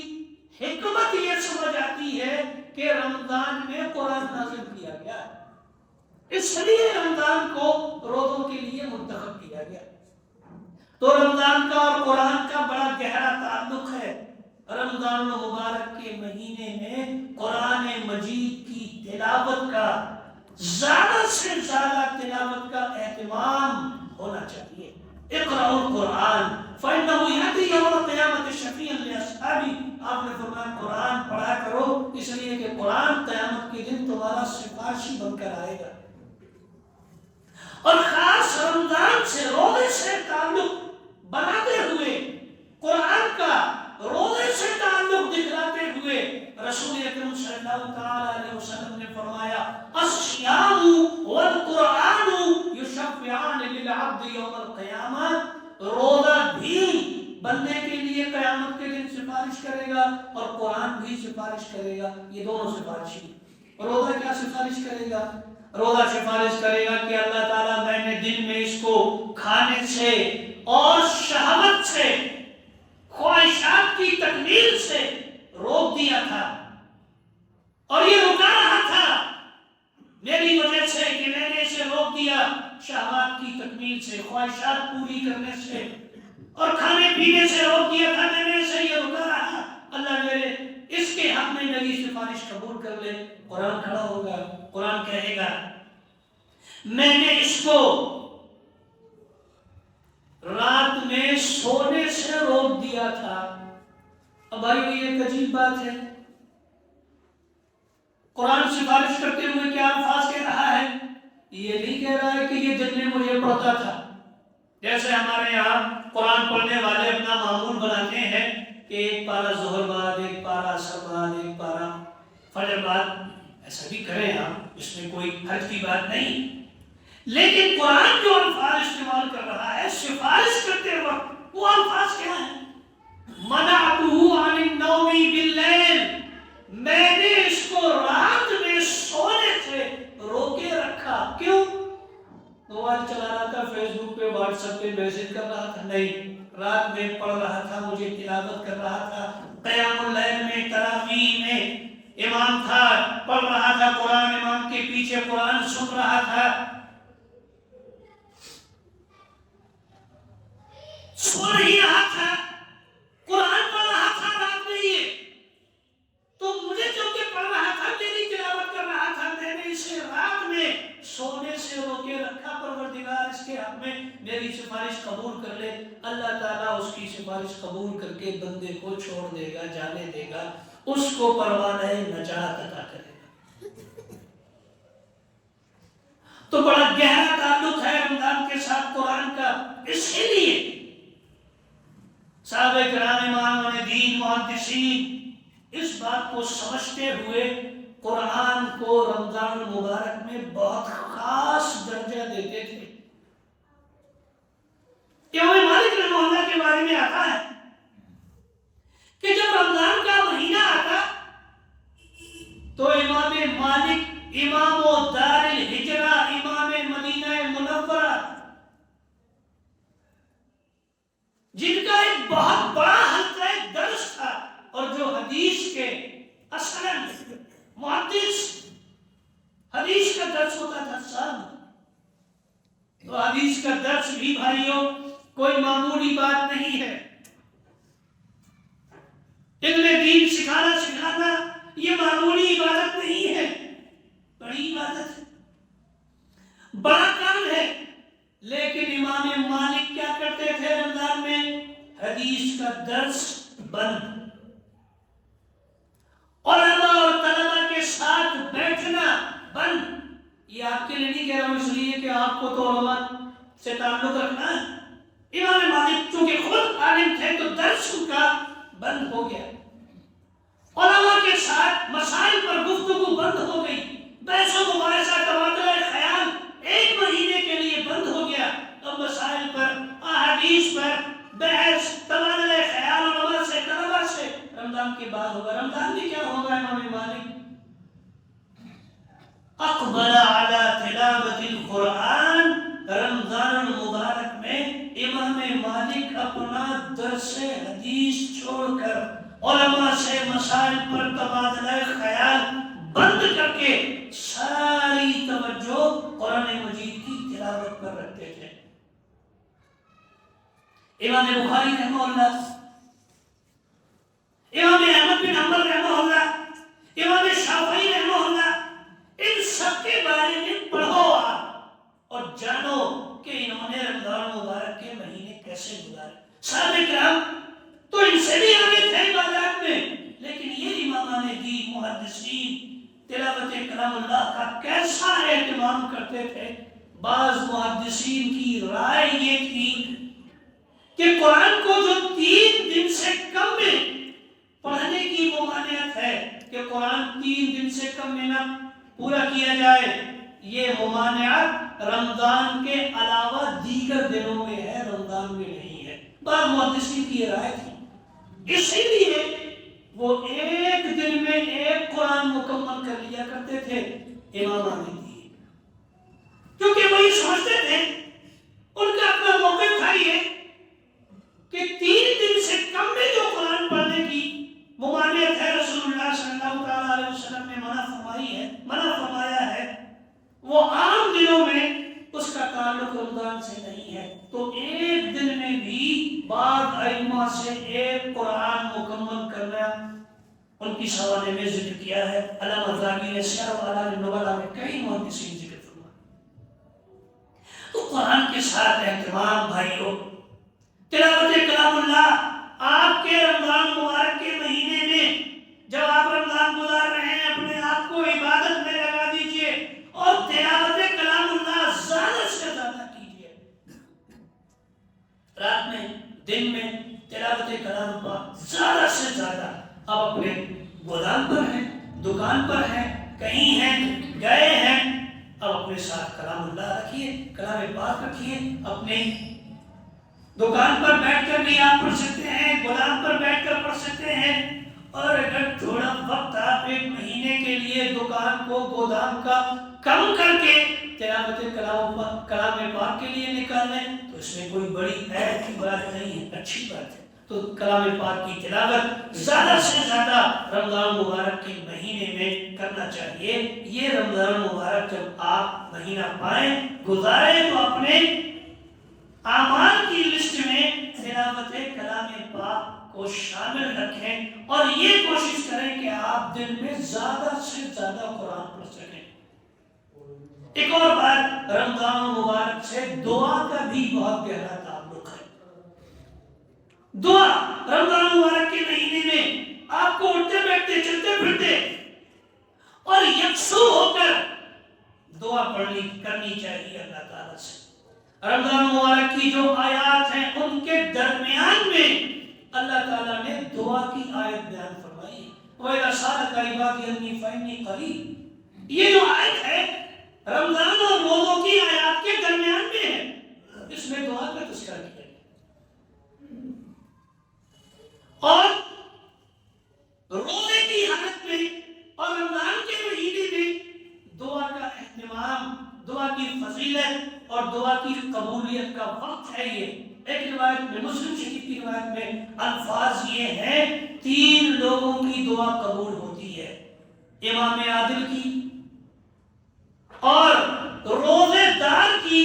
کیا گیا، اس لیے رمضان کو روزوں کے لیے منتخب کیا گیا۔ تو رمضان کا اور قرآن کا بڑا گہرا تعلق ہے۔ رمضان المبارک کے مہینے میں قرآن مجید کی تلاوت کا، زیادہ سے زیادہ تلاوت کا اہتمام ہونا چاہیے۔ اقرأوا القرآن فإنه يأتي يوم القيامة شفيعا لأصحابه، آپ نے فرمایا قرآن پڑھا کرو، اس لیے کہ قرآن قیامت کے دن تمہارا سفارشی بن کر آئے گا۔ اور خاص رمضان سے، روزے سے تعلق بناتے ہوئے، قرآن کا روزے سے تعلق دکھلاتے ہوئے رسول اکرم صلی اللہ تعالی علیہ وسلم نے فرمایا الصیام والقرآن یشفعان للعبد یوم القیامہ، روزہ بھی بندے کے لیے قیامت کے دن سفارش کرے گا اور قرآن بھی سفارش کرے گا۔ یہ دونوں سفارشی۔ روزہ کیا سفارش کرے گا؟ روزہ سفارش کرے گا کہ اللہ تعالیٰ میں نے دن میں اس کو کھانے سے اور شہوت سے، خواہشات کی تکمیل سے روک دیا تھا، اور یہ رکا رہا تھا میری وجہ سے کہ میں نے اسے روک دیا شہوات کی تکمیل سے، خواہشات پوری کرنے سے، اور کھانے پینے سے روک دیا تھا میں نے اسے، یہ رکا رہا، اللہ میرے اس کے حق میں میری سفارش قبول کر لے۔ قرآن کھڑا ہوگا، قرآن کہے گا میں نے اس کو رات میں سونے سے روک دیا تھا۔ اب بھائی یہ ایک عجیب بات ہے، قرآن سفارش کرتے ہوئے کیا الفاظ کہہ رہا ہے؟ یہ نہیں کہہ رہا ہے کہ یہ دن میں مجھے پڑھتا تھا، جیسے ہمارے یہاں قرآن پڑھنے والے اپنا معمول بناتے ہیں کہ ایک پارہ ظہر بعد، ایک پارہ عصر بعد، ایک پارہ فجر بعد، ایسا بھی کریں آپ، اس میں کوئی حرج کی بات نہیں، لیکن قرآن جو الفاظ استعمال کر رہا ہے سفارش کرتے وقت، وہ الفاظ کیا ہیں؟ منعتہ عن النوم باللیل، میں نے اس کو رات میں سونے سے روکے رکھا۔ کیوں؟ موبائل چلا رہا تھا، فیس بک پہ، واٹس ایپ پہ میسج کر رہا تھا؟ نہیں، رات میں پڑھ رہا تھا، مجھے تلاوت کر رہا تھا، قیام اللیل میں، تراویح میں امام تھا، پڑھ رہا تھا قرآن، امام کے پیچھے قرآن سن رہا تھا، سو نہیں رہا تھا، قرآن پڑھ رہا تھا رات میں، یہ تو مجھے جو کہ پڑھ رہا تھا، میری تلاوت کر رہا تھا، میں نے اسے رات میں سونے سے روکے رکھا۔ پروردگار اس کے حق میں میری سفارش قبول کر لے، اللہ تعالیٰ اس کی سفارش قبول کر کے بندے کو چھوڑ دے گا، جانے دے گا، اس کو پروانہ نجات عطا کرے گا۔ تو بڑا گہرا تعلق ہے رمضان کے ساتھ قرآن کا، اسی لیے صحابہ کرام، امام دین، محدثین اس بات کو سمجھتے ہوئے قرآن کو رمضان المبارک میں بہت خاص درجہ دیتے تھے۔ امام مالک رحمہ اللہ کے بارے میں آتا ہے کہ جب رمضان کا مہینہ آتا تو امام مالک، امام دار الہجرہ، امام مدینہ منورہ، جن کا ایک بہت بڑا حلقہ درس تھا اور جو حدیث کے اصلاً محدث، حدیث کا درس ہوتا تھا سب، تو حدیث کا درس بھی بھائیوں کوئی معمولی بات نہیں ہے۔ علم دین سکھانا یہ معمولی عبادت نہیں ہے، بڑی عبادت ہے، بڑا کام ہے۔ لیکن امام مالک کیا کرتے تھے رمضان میں؟ حدیث کا درس بند، علماء اور طلباء کے ساتھ بیٹھنا بند۔ یہ آپ کے لیے نہیں کہہ رہا ہوں اس لیے کہ آپ کو تو علماء سے تعلق رکھنا ہے۔ امام مالک چونکہ خود عالم تھے تو درس ان کا بند ہو گیا، علماء کے ساتھ مسائل پر گفتگو بند ہو گئی، بحث و مباحثہ، تبادلہ خیال ایک مہینے کے لیے بند ہو گیا۔ اب مسائل پر، احادیث پر بحث، تبادلہ خیال علماء سے، طلباء سے رمضان کے بعد ہوگا۔ رمضان میں کیا ہوگا؟ امام مالک اقبل علی تلاوت القرآن، رمضان المبارک میں امام مالک اپنا درس حدیث چھوڑ کر علماء سے مسائل پر تبادلہ خیال بند کر کے سارے امام بخاری رحمہ اللہ، امام احمد بن حنبل رحمہ اللہ، امام شافعی رحمہ اللہ، ان سب کے بارے میں پڑھو آپ اور جانو کہ انہوں نے رمضان مبارک کے مہینے کیسے گزارے۔ صحابہ کرام تو ان سے بھی آگے تھے عبادات میں، لیکن یہ امامان دین محدثین تلاوت کلام اللہ کا کیسا اہتمام کرتے تھے۔ بعض محدثین کی رائے یہ تھی کہ قرآن کو جو 3 دن سے کم میں پڑھنے کی ممانعت ہے کہ قرآن 3 دن سے کم میں نہ پورا کیا جائے، یہ ممانعت رمضان کے علاوہ دیگر دنوں میں ہے، رمضان میں نہیں ہے۔ بعض محدثین کی رائے تھی، اسی لیے وہ ایک دن میں ایک قرآن مکمل کر لیا کرتے تھے امام دین، کیونکہ وہی سمجھتے تھے، ان کا اپنا موقف تھا یہ کہ 3 دن سے کم میں جو قرآن پڑھنے کی ممانعت ہے، رسول اللہ صلی اللہ علیہ وسلم نے منع فرمایا ہے، وہ عام دنوں میں اس کا تعلق رمضان سے نہیں ہے۔ تو ایک دن میں بھی بعض ائمہ سے ایک قرآن مکمل کرنا ان کی سوانے میں ذکر کیا ہے۔ علامہ ذہبی نے سیر اعلام النبلاء میں کئی محدثین ذکر فرمایا۔ تو قرآن کے ساتھ اہتمام بھائیوں، تلاوت کلام اللہ آپ کے رمضان مبارک کے مہینے میں جب آپ رمضان گزار رہے ہیں، اپنے آپ کو عبادت میں لگا دیجئے اور تلاوت کلام اللہ زیادہ سے زیادہ کیجئے۔ رات میں، دن میں تلاوت کلام اللہ زیادہ سے زیادہ۔ آپ اپنے گودام پر ہیں، دکان پر ہیں، کہیں ہیں، گئے ہیں، اب اپنے ساتھ کلام اللہ رکھیے، کلام پاک رکھیے۔ اپنے دکان پر بیٹھ کر بھی آپ پڑھ سکتے ہیں، گودام پر بیٹھ کر پڑھ سکتے ہیں، اور اگر تھوڑا وقت آپ ایک مہینے کے لیے دکان کو، گودام کا کم کر کے تلاوت کلام پاک کے لیے نکال لیں تو اس میں کوئی بڑی عیب کی بات نہیں ہے، اچھی بات ہے۔ تو کلام پاک کی تلاوت زیادہ سے زیادہ رمضان مبارک کے مہینے میں کرنا چاہیے۔ یہ رمضان مبارک جب آپ مہینہ پائیں، گزاریں، تو اپنے اعمال کی لسٹ میں تلاوت کلام پاک کو شامل رکھیں اور یہ کوشش کریں کہ آپ دن میں زیادہ سے زیادہ قرآن پڑھ سکیں۔ ایک اور بات، رمضان مبارک سے دعا کا بھی بہت گہرا تعلق ہے۔ دعا رمضان مبارک کے مہینے میں آپ کو اٹھتے بیٹھتے، چلتے پھرتے اور یکسو ہو کر دعا کرنی چاہیے اللہ تعالیٰ سے۔ رمضان مبارک کی جو آیات ہیں ان کے درمیان میں اللہ تعالیٰ نے دعا کی آیت بیان فرمائی۔ وَإِذَا سَأَلَكَ عِبَادِي عَنِّي فَإِنِّي قَرِيبٌ، یہ جو آیت ہے رمضان اور روزوں کی آیات کے درمیان میں ہے، اس میں دعا کا تذکرہ کیا ہے، اور روزے کی حالت میں اور رمضان کے مہینے میں دعا کا اہتمام، دعا کی فضیلت اور دعا کی قبولیت کا وقت ہے۔ یہ ایک روایت میں، مسلم شریف کی روایت میں الفاظ یہ ہیں، 3 لوگوں کی دعا قبول ہوتی ہے، امام عادل کی اور روزے دار کی،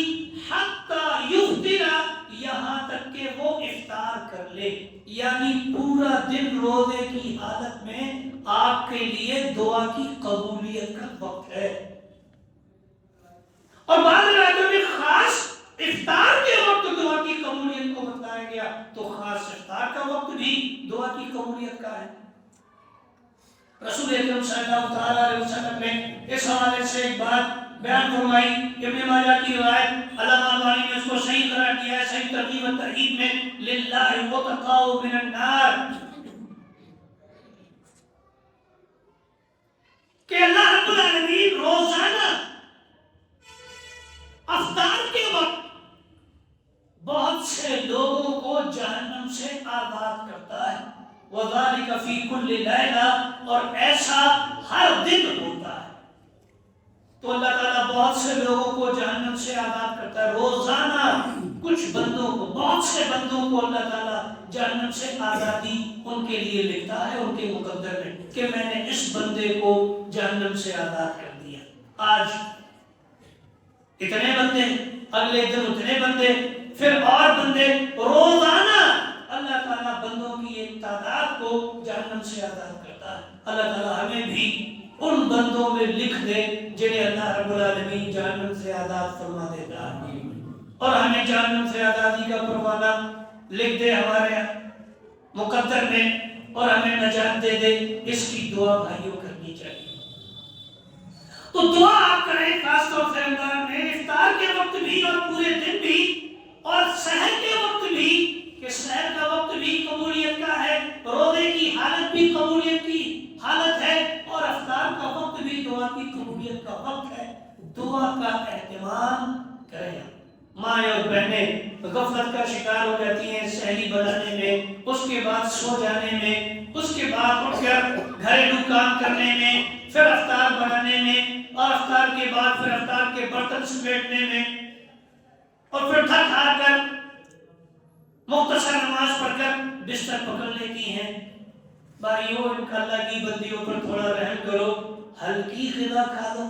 حتی یفطر، یہاں تک کہ وہ افطار کر لے، یعنی پورا دن روزے کی حالت میں آپ کے لیے دعا کی قبولیت کا وقت ہے۔ اور بعض روایتوں میں خاص افطار کے وقت دعا کی قبولیت کو بتایا گیا، تو خاص افطار کا وقت بھی دعا کی قبولیت کا ہے۔ رسول اکرم صلی اللہ علیہ وسلم نے اس حوالے سے ایک بات بیان فرمائی، ابن ماجہ کی روایت، علامہ البانی نے اس کو صحیح قرار دیا ہے صحیح ترغیب و ترہیب میں، للہ وتقاء من النار، کہ اللہ رب العالمین روزانہ افطار کے وقت بہت سے لوگوں کو جہنم سے آزاد کرتا ہے، وَذَلِكَ فِي كُلِّ لَيْلَةٍ، اور ایسا ہر دن ہوتا ہے۔ تو اللہ تعالیٰ بہت سے لوگوں کو جہنم سے آزاد کرتا ہے روزانہ، کچھ بندوں کو، بہت سے بندوں کو اللہ تعالیٰ جہنم سے آزادی ان کے لیے لکھتا ہے ان کے مقدر میں، کہ میں نے اس بندے کو جہنم سے آزاد کر دیا۔ آج اتنے بندے، اگلے دن اتنے بندے، پھر اور بندے، روزانہ تعداد کو جہنم سے آزاد کرتا ہے۔ اللہ تعالیٰ ہمیں بھی ان بندوں میں لکھ دے جنہیں اللہ رب العالمین جہنم سے آزاد فرما دیتا ہے، اور ہمیں جہنم سے آزادی کا پروانہ لکھ دے ہمارے مقدر میں، اور ہمیں نجات دے دے۔ اس کی دعا بھائیوں کرنی چاہیے۔ تو دعا آپ کریں خاص طور سے رمضان میں، افطار کے وقت بھی اور پورے دن بھی، اور سحر کے وقت بھی، کہ سحر کا وقت بھی قبولیت کا ہے، روزے کی حالت بھی قبولیت کی حالت ہے، اور افطار کا وقت بھی دعا کی قبولیت کا وقت ہے۔ دعا کا اہتمام کریں۔ مائیں اور بہنیں غفلت کا شکار ہو جاتی ہیں سحری بنانے میں، اس کے بعد سو جانے میں، اس کے بعد اٹھ کر گھریلو کام کرنے میں، پھر افطار بنانے میں، اور افطار کے بعد پھر افطار کے برتن سمیٹنے میں، اور پھر تھک ہار کر مختصر نماز پڑھ کر بستر پکڑ لیتی ہیں۔ بھائیو اللہ کی بندیوں پر تھوڑا رحم کرو، ہلکی غذا کھا لو،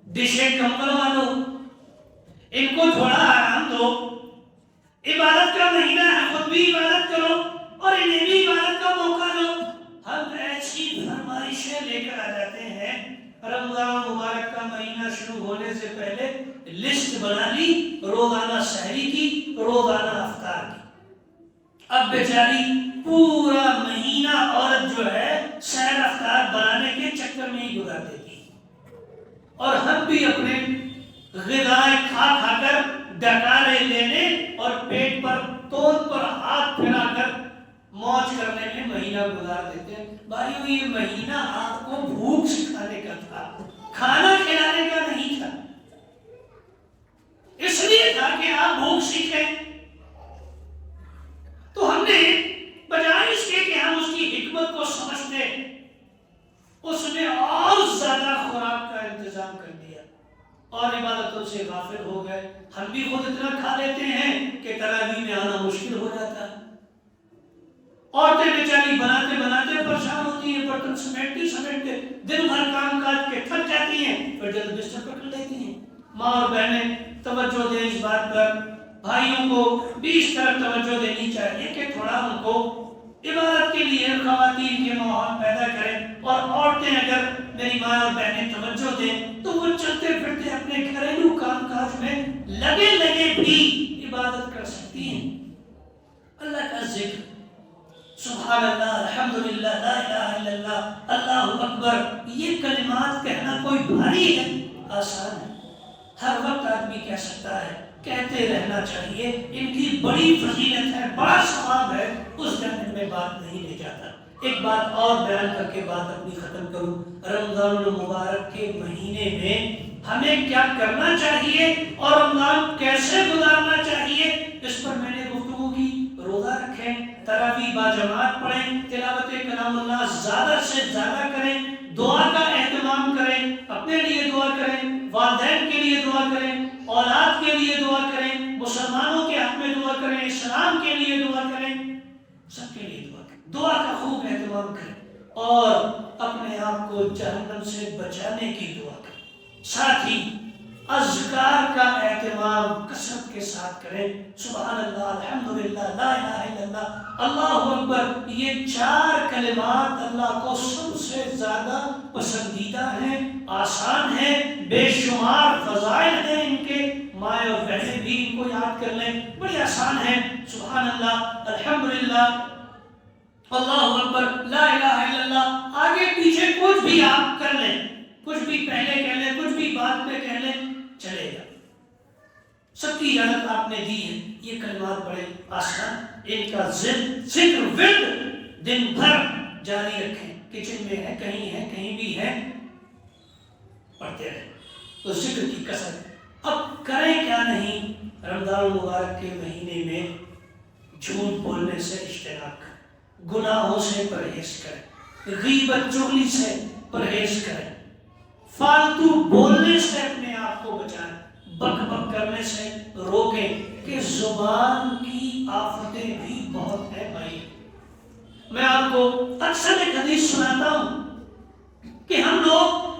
ڈشیں کم کروا لو، ان کو تھوڑا آرام دو۔ عبادت کا مہینہ ہے، خود بھی عبادت کرو اور انہیں بھی عبادت کا موقع دو۔ ہم ایسی فرمائشیں لے کر آ جاتے ہیں، رمضان مبارک کا مہینہ شروع ہونے سے پہلے لسٹ بنا لی، روزانہ سحری کی، روزانہ افطار کی۔ اب بیچاری پورا مہینہ عورت جو ہے سحر افطار بنانے کے چکر میں ہی گزار دیتی ہے، اور ہم بھی اپنے غذائیں کھا کھا کر ڈکارے لینے اور پیٹ پر تون پر ہاتھ پھیلا کر موج کرنے میں مہینہ گزار دیتے ہیں۔ بھائیو یہ مہینہ آپ کو بھوک سکھانے کا تھا، کھانا کھلانے کا نہیں تھا۔ اس لیے تھا کہ آپ بھوک سیکھیں۔ تو ہم نے بجائے اس کے کہ ہم اس کی حکمت کو سمجھتے، اس میں اور زیادہ خوراک کا انتظام کر دیا اور عبادتوں سے غافل ہو گئے۔ ہم بھی خود اتنا کھا لیتے ہیں کہ تراویح میں آنا مشکل ہو جاتا ہے۔ عورتیں بیچاری بناتے بناتے پریشان ہوتی ہیں، برتن سمیٹتے سمیٹتے دن بھر کام کاج کے تھک جاتی ہیں، پھر جلد بستر پکڑ لیتی ہیں۔ ماں اور بہنیں توجہ دیں اس بات پر، بھائیوں کو بھی اس طرف توجہ دینی چاہیے کہ تھوڑا ان کو عبادت کے لیے خواتین کے ماحول پیدا کریں، اور عورتیں اگر میری ماں اور بہنیں توجہ دیں تو وہ چلتے پھرتے اپنے گھریلو کام کاج میں لگے لگے بھی عبادت کر سکتی ہیں۔ اللہ کا ذکر، سبحان اللہ، الحمدللہ، لا الہ الا اللہ، اللہ اکبر، یہ کلمات کہنا کوئی بھاری ہے؟ آسان ہے، ہر وقت آدمی کہہ سکتا ہے، کہتے رہنا چاہیے۔ ان کی بڑی فضیلت ہے، بڑا ثواب ہے، اس جانب میں بات نہیں لے جاتا۔ ایک بات اور بیان کر کے بات اپنی ختم کروں۔ رمضان المبارک کے مہینے میں ہمیں کیا کرنا چاہیے اور رمضان کیسے گزارنا چاہیے، اس پر میں نے گفتگو کی۔ روزہ رکھیں، تراویح باجماعت پڑھیں، تلاوت کلام اللہ زیادہ سے زیادہ کریں، دعا کا اہتمام کریں، اپنے لیے دعا کریں، والدین کے لیے دعا کریں، اولاد کے لیے دعا کریں، مسلمانوں کے حق میں دعا کریں، اسلام کے لیے دعا کریں، سب کے لیے دعا کریں، دعا کا خوب اہتمام کریں، اور اپنے آپ کو جہنم سے بچانے کی دعا کریں۔ ساتھ ہی اذکار کا اہتمام کثرت کے ساتھ کریں۔ سبحان اللہ، الحمدللہ، لا الہ الا اللہ، اللہ اکبر، یہ 4 کلمات اللہ کو سب سے زیادہ پسندیدہ ہیں، آسان ہیں، بے شمار فضائل ہیں ان کے۔ مائیں اور بہنیں بھی ان کو یاد کر لیں، بڑی آسان ہیں۔ سبحان اللہ، الحمدللہ، اللہ اکبر، لا الہ الا اللہ، آگے پیچھے کچھ بھی آپ کر لیں، کچھ بھی پہلے کہہ لیں، کچھ بھی بعد میں کہہ لیں، چلے گا۔ سب کی اجازت آپ نے دی ہے۔ یہ کلمات بڑے آسان، ان کا ذکر ورد دن بھر جاری رکھیں، کچن میں ہے، کہیں بھی ہے، پڑھتے رہیں۔ تو ذکر کی کثرت۔ اب کریں کیا نہیں؟ رمضان مبارک کے مہینے میں جھوٹ بولنے سے اجتناب کریں، گناہوں سے پرہیز کریں، غیبت چغلی سے پرہیز کریں، فالتو بولنے سے اپنے آپ کو بچائیں، بک بک کرنے سے روکیں، کہ زبان کی آفتیں بھی بہت ہیں بھائی۔ میں آپ کو اکثر ایک حدیث سناتا ہوں کہ ہم لوگ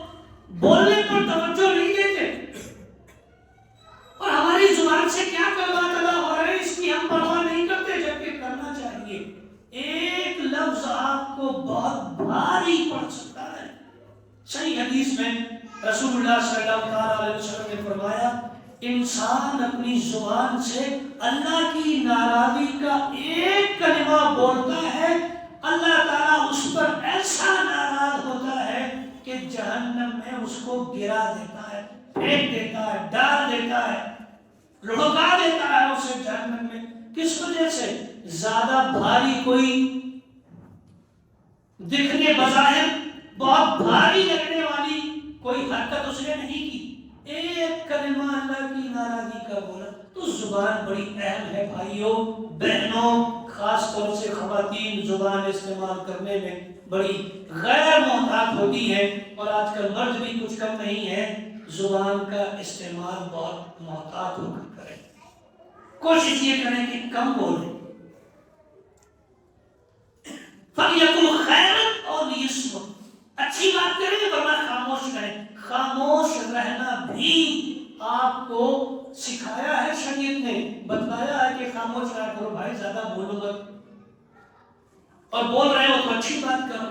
بولنے پر توجہ نہیں دیتے، اور ہماری زبان سے کیا کلمات ادا ہو رہے ہیں اس کی ہم پرواہ نہیں کرتے، جبکہ کرنا چاہیے۔ ایک علیہ وسلم نے فرمایا انسان اپنی زبان سے اللہ کی ناراضی کا ایک کلمہ بولتا ہے، اللہ تعالیٰ اس پر ایسا ناراض ہوتا ہے کہ جہنم میں اس کو گرا دیتا ہے، پھینک دیتا ہے، ڈال دیتا ہے، لڑکا دیتا ہے اسے جہنم میں۔ کس وجہ سے؟ زیادہ بھاری کوئی دکھنے بظاہر بہت بھاری لگنے والی کوئی حرکت اس نے نہیں کی، ایک کلمہ اللہ کی ناراضی کا بولا۔ تو زبان بڑی اہم ہے بھائیوں بہنوں، خاص طور سے خواتین زبان استعمال کرنے میں بڑی غیر محتاط ہوتی ہے، اور آج کل مرد بھی کچھ کم نہیں ہے، زبان کا استعمال بہت محتاط ہو کر کریں، کوشش یہ کریں کہ کم بولیں۔ فَلْيَقُلْ خَيْرًا أَوْ لِيَصْمُتْ، اچھی بات کریں ورنہ خاموش رہیں۔ خاموش رہنا بھی آپ کو سکھایا ہے، شریعت نے بتلایا ہے کہ خاموش رہا کرو بھائی، زیادہ بولو مت، اور بول رہے ہو تو اچھی بات کرو۔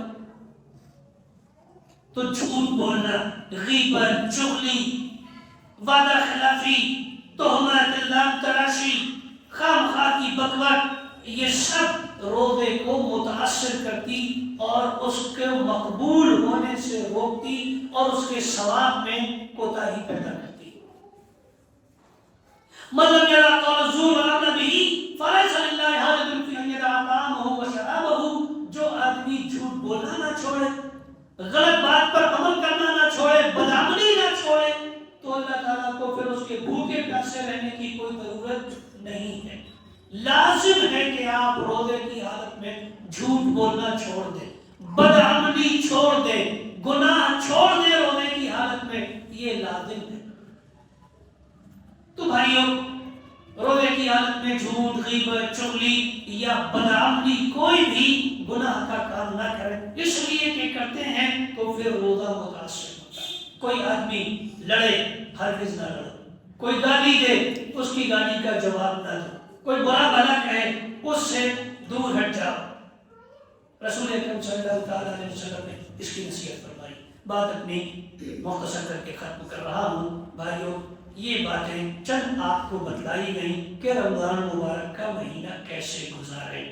تو جھوٹ بولنا، غیبت، چغلی، وعدہ خلافی، تہمت، الزام تراشی، خام خواہ کی بکواس، یہ سب روزے کو متاثر کرتی اور اس کے مقبول ہونے سے روکتی اور اس کے ثواب میں کوتاہی پیدا کرتی۔ مَلَمْ يَدَعْ قَوْلَ الزُّورِ وَالْعَمَلَ بِهِ فَلَيْسَ لِلَّهِ حَاجَةٌ فِي أَن يَدَعَ طَعَامَهُ وَشَرَابَهُ، جو آدمی جھوٹ بولنا نہ چھوڑے، غلط بات پر عمل کرنا نہ چھوڑے، بدعملی نہ چھوڑے، تو اللہ تعالیٰ کو پھر اس کے بھوکے پیاسے رہنے کی کوئی ضرورت نہیں ہے۔ لازم ہے کہ آپ روزے کی حالت میں جھوٹ بولنا چھوڑ دیں، بدعملی چھوڑ دیں، گناہ چھوڑ دیں روزے کی حالت میں، یہ لازم ہے۔ تو بھائیوں روزے کی حالت میں جھوٹ، غیبت، چغلی یا بدعملی کوئی بھی گناہ کا کام نہ کریں، اس لیے کہ کرتے ہیں تو پھر روزہ متاثر ہوتا ہے۔ کوئی آدمی لڑے، ہرگز نہ لڑو، کوئی گالی دے اس کی گالی کا جواب نہ دو، کوئی برا بھلا کہے اس سے دور ہٹ جاؤ۔ رسول اکرم صلی اللہ علیہ وسلم نے اس کی نصیحت فرمائی۔ بات اپنی مختصر کر کے ختم کر رہا ہوں بھائیوں، یہ باتیں چند آپ کو بتلائی گئیں کہ رمضان مبارک کا مہینہ کیسے گزاریں،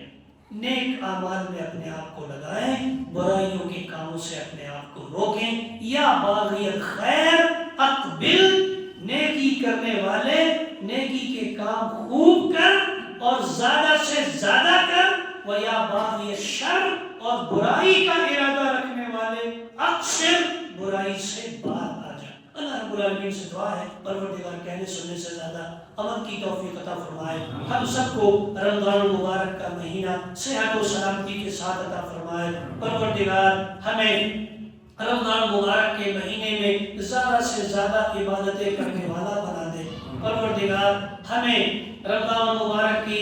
نیک اعمال میں اپنے آپ کو لگائیں، برائیوں کے کاموں سے اپنے آپ کو روکیں، یا باغی الخیر اقبل، نیکی کرنے والے نیکی کے کام خوب کر اور زیادہ سے زیادہ کر، وَيَا بَاغِيَ الشَّرِّ، اور برائی کا ارادہ رکھنے والے اکثر برائی سے باز آ جائیں۔ اللہ رب العالمین سے دعا ہے پروردگار کہنے سننے سے زیادہ عمل کی توفیق عطا فرمائے، ہم سب کو رمضان المبارک کا مہینہ صحت و سلامتی کے ساتھ عطا فرمائے۔ پروردگار ہمیں رمضان مبارک کے مہینے میں زیادہ سے زیادہ عبادتیں کرنے والا بنا دے۔ پروردگار ہمیں رمضان مبارک کی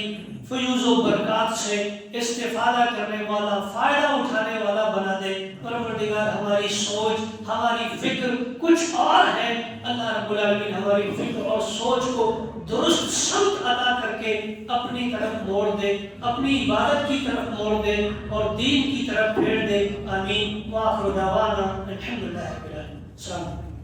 فیوز و برکات سے استفادہ کرنے والا، فائدہ اٹھانے والا بنا دے۔ پروردگار ہماری سوچ، ہماری فکر کچھ اور ہے، اللہ رب العالمین ہماری فکر اور سوچ کو درست سمت عطا کر کے اپنی طرف موڑ دے، اپنی عبادت کی طرف موڑ دے اور دین کی طرف پھیر دے۔ آمین۔ وآخر دعوانا الحمدللہ رب العالمین۔ السلام علیکم۔